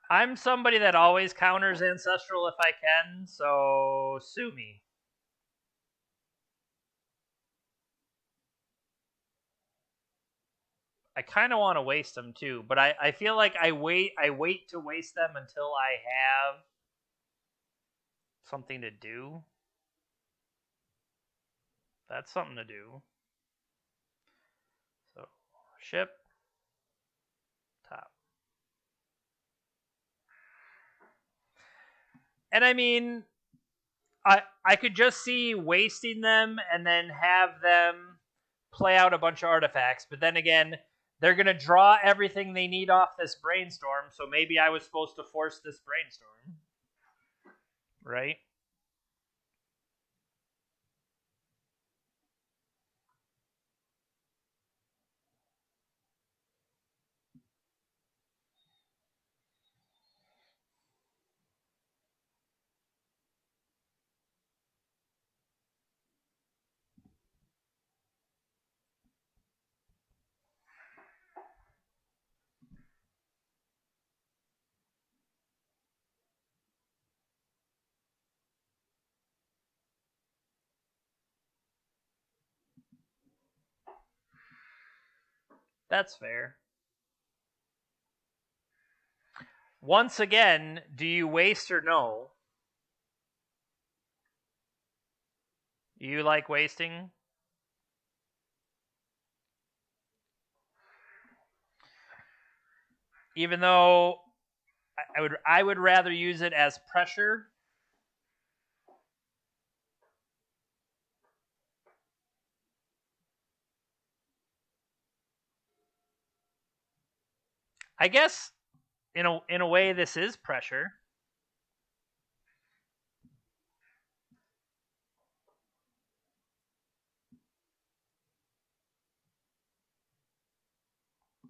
I'm somebody that always counters Ancestral if I can, so sue me. I kind of want to waste them too, but I feel like I wait to waste them until I have something to do. That's something to do. So, ship. Top. And I mean, I could just see wasting them and then have them play out a bunch of artifacts. But then again, they're going to draw everything they need off this brainstorm, so maybe I was supposed to force this brainstorm. Right? That's fair. Once again, do you waste or no? You like wasting? Even though I would rather use it as pressure. I guess in a way this is pressure.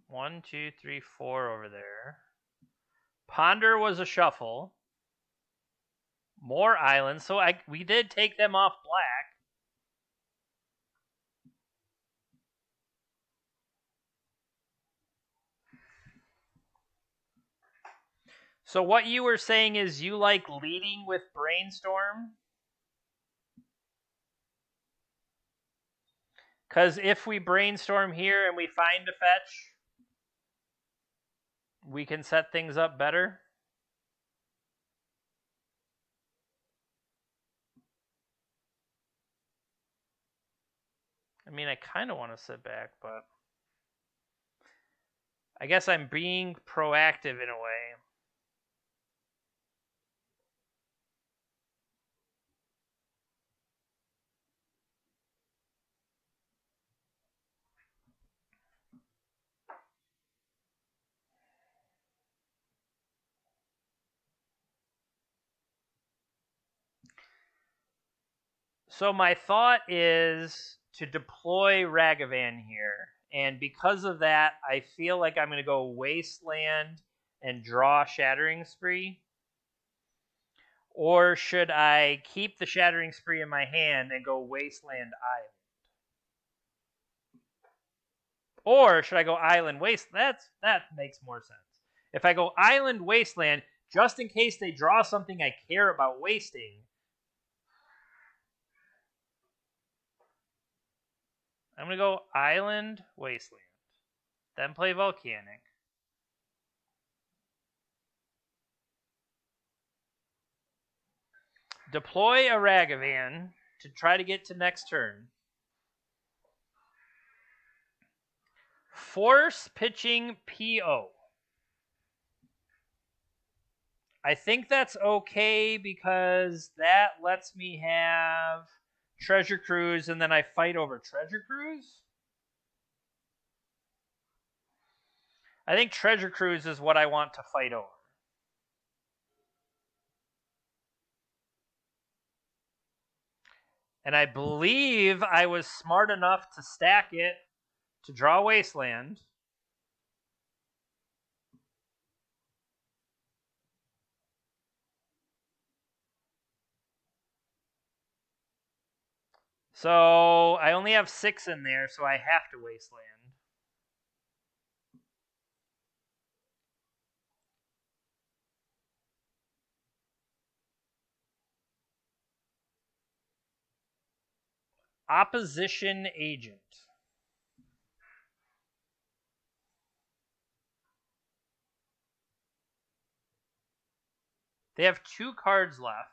One, two, three, four over there. Ponder was a shuffle. More islands, so we did take them off black. So what you were saying is you like leading with brainstorm? Because if we brainstorm here and we find a fetch, we can set things up better. I mean, I kind of want to sit back, but I guess I'm being proactive in a way. So my thought is to deploy Ragavan here. And because of that, I feel like I'm going to go Wasteland and draw Shattering Spree. Or should I keep the Shattering Spree in my hand and go Wasteland Island? Or should I go Island Wasteland? That makes more sense. If I go Island Wasteland, just in case they draw something I care about wasting, I'm going to go Island Wasteland. Then play Volcanic. Deploy a Ragavan to try to get to next turn. Force pitching PO. I think that's okay because that lets me have Treasure Cruise and then I fight over Treasure Cruise. I think Treasure Cruise is what I want to fight over. And I believe I was smart enough to stack it to draw Wasteland. So I only have 6 in there, so I have to Wasteland. Opposition Agent. They have 2 cards left.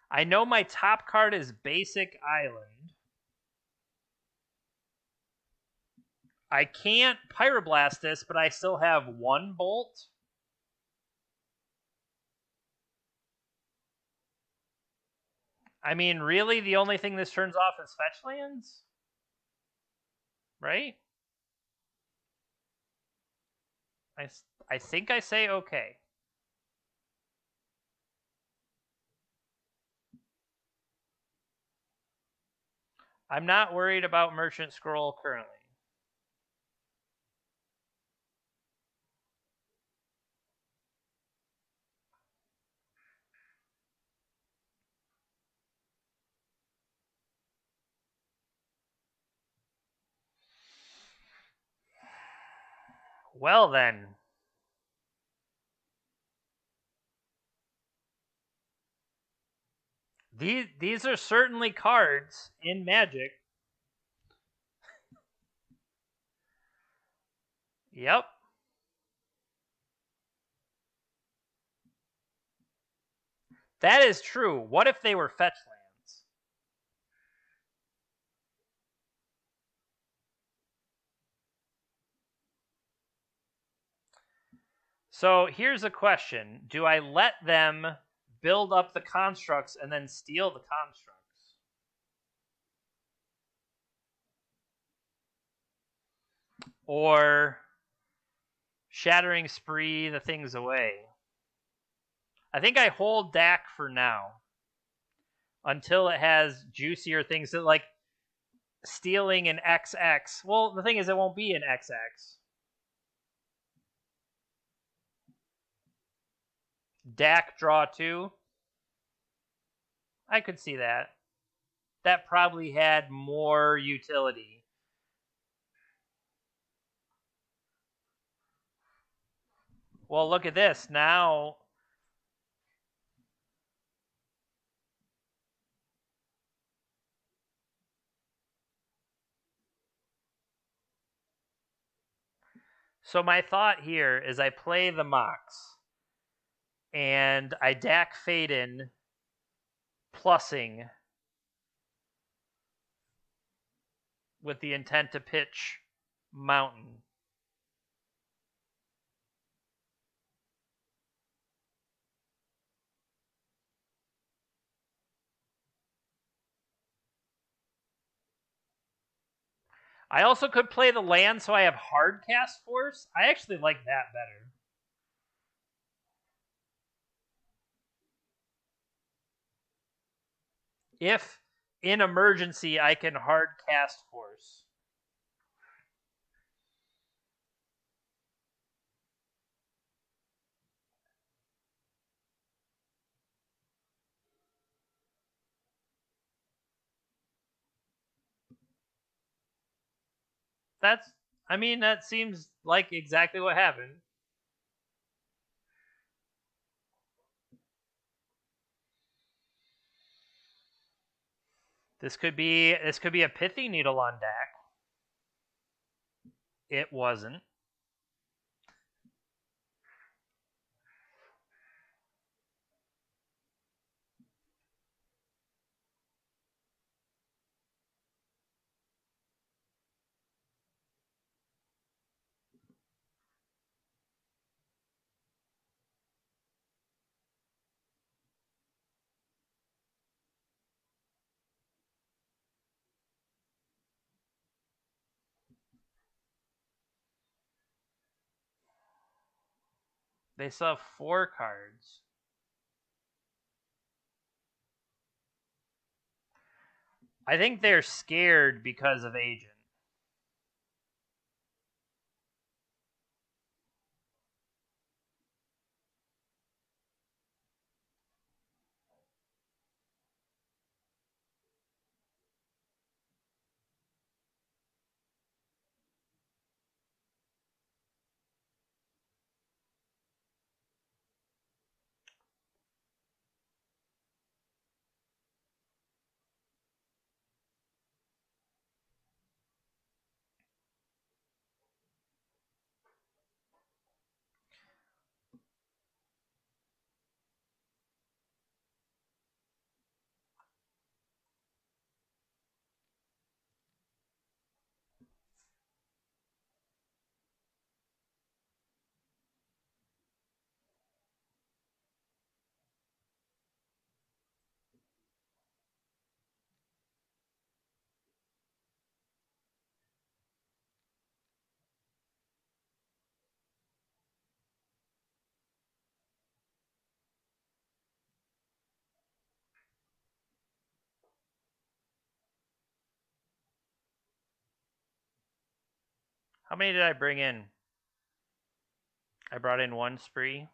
I know my top card is Basic Island. I can't Pyroblast this, but I still have 1 Bolt. I mean, really, the only thing this turns off is fetch lands? right? I think I say okay. I'm not worried about Merchant Scroll currently. Well then. These are certainly cards in Magic. Yep. That is true. What if they were fetch lands? So here's a question. Do I let them build up the constructs and then steal the constructs? Or Shattering Spree the things away? I think I hold Dak for now. Until it has juicier things that, like, stealing an XX. Well, the thing is, it won't be an XX. Dak draw 2. I could see that. That probably had more utility. Well, look at this. Now... So my thought here is I play the Mox. And I Dak Faden plussing with the intent to pitch Mountain. I also could play the land so I have hard cast force. I actually like that better. If in emergency I can hard cast force. That seems like exactly what happened. This could be a Pithy Needle on Dak. It wasn't. They still have 4 cards. I think they're scared because of Agent. How many did I bring in? I brought in 1 spree.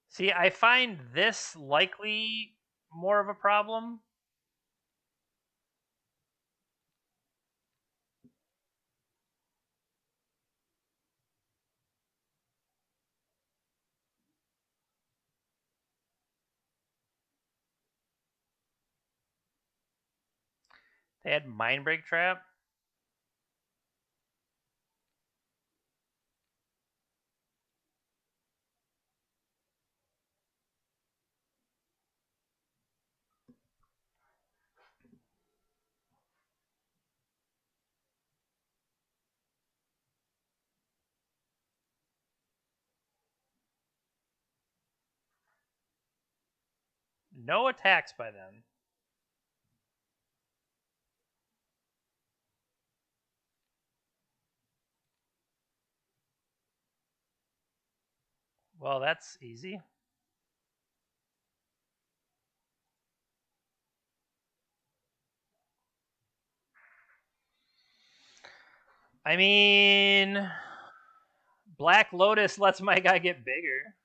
See, I find this likely more of a problem. They had Mindbreak Trap. No attacks by them. Well, that's easy. I mean, Black Lotus lets my guy get bigger.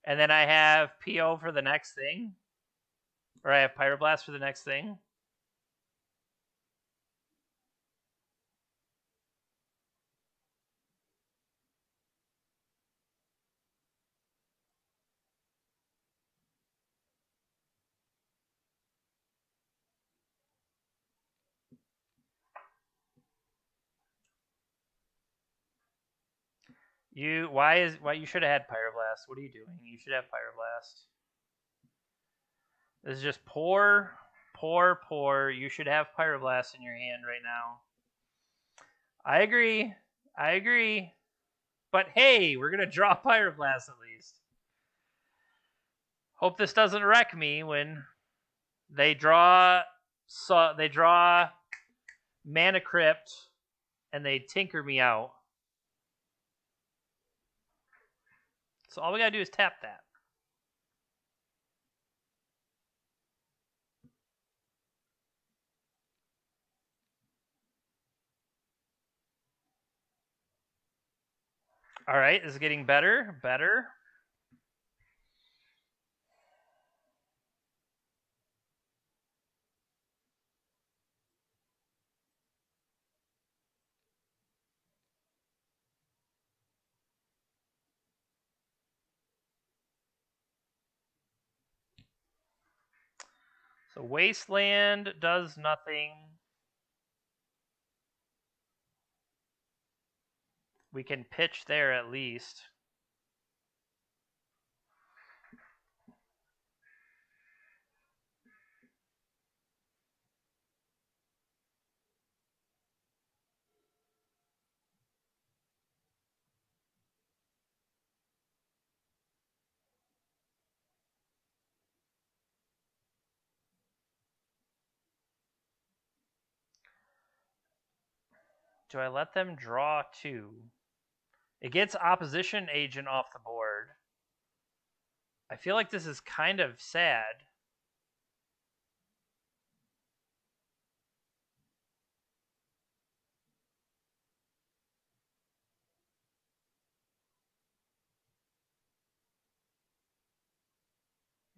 And then I have PO for the next thing. Or I have Pyroblast for the next thing. Why you should have had Pyroblast? What are you doing? You should have Pyroblast. This is just poor. You should have Pyroblast in your hand right now. I agree. But hey, we're gonna draw Pyroblast at least. Hope this doesn't wreck me when they draw Mana Crypt and they tinker me out. So all we gotta do is tap that. All right, this is getting better. So Wasteland does nothing. We can pitch there at least. Do I let them draw 2? It gets Opposition Agent off the board. I feel like this is kind of sad.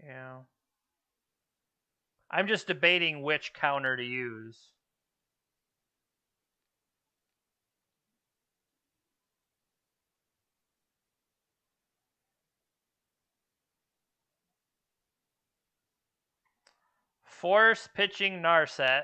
Yeah. I'm just debating which counter to use. Force pitching Narset.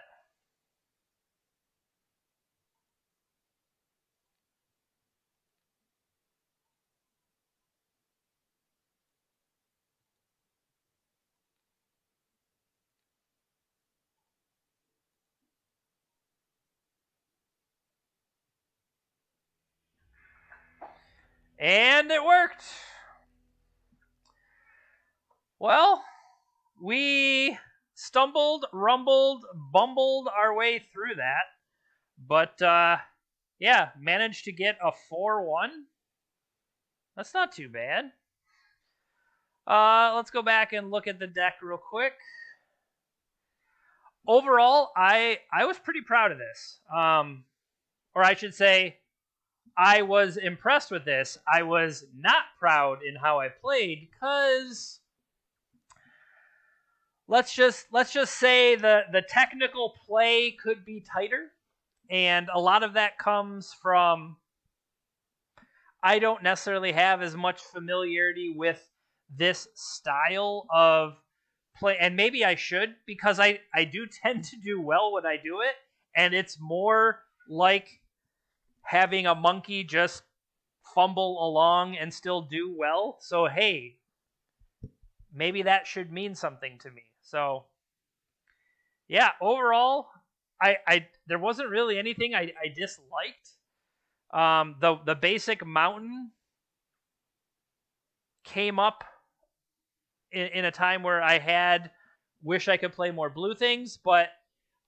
And it worked. Well, we stumbled, rumbled, bumbled our way through that. But, yeah, managed to get a 4-1. That's not too bad. Let's go back and look at the deck real quick. Overall, I was pretty proud of this. Or I should say, I was impressed with this. I was not proud in how I played because let's just say the technical play could be tighter, and a lot of that comes from I don't necessarily have as much familiarity with this style of play, and maybe I should, because I do tend to do well when I do it, and it's more like having a monkey just fumble along and still do well. So hey, maybe that should mean something to me. So yeah, overall, I there wasn't really anything I disliked. The basic mountain came up in a time where I wish I could play more blue things, but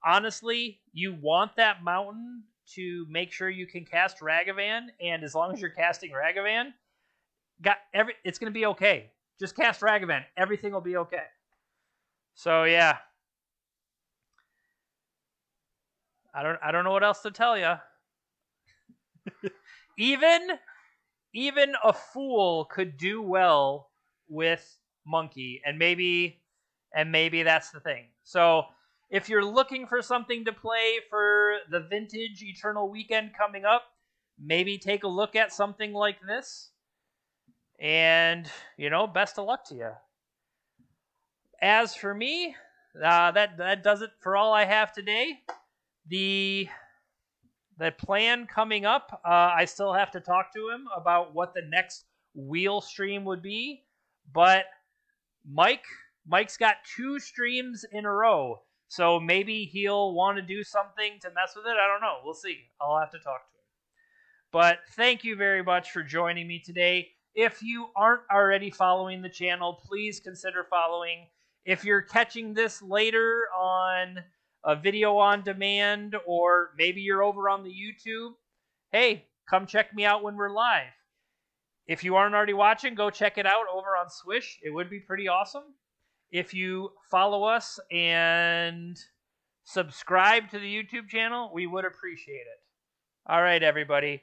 honestly, you want that mountain to make sure you can cast Ragavan, and as long as you're casting Ragavan, it's going to be okay. Just cast Ragavan. Everything will be okay. So yeah. I don't know what else to tell you. Even a fool could do well with monkey, and maybe that's the thing. So if you're looking for something to play for the Vintage Eternal Weekend coming up, maybe take a look at something like this. And, best of luck to you. As for me, that does it for all I have today. The plan coming up, I still have to talk to him about what the next wheel stream would be. But Mike's got 2 streams in a row, so maybe he'll want to do something to mess with it. I don't know. We'll see. I'll have to talk to him. But thank you very much for joining me today. If you aren't already following the channel, please consider following. If you're catching this later on a video on demand, or maybe you're over on the YouTube, hey, come check me out when we're live. If you aren't already watching, go check it out over on Swish. It would be pretty awesome. If you follow us and subscribe to the YouTube channel, we would appreciate it. All right, everybody.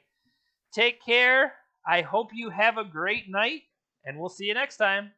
Take care. I hope you have a great night, and we'll see you next time.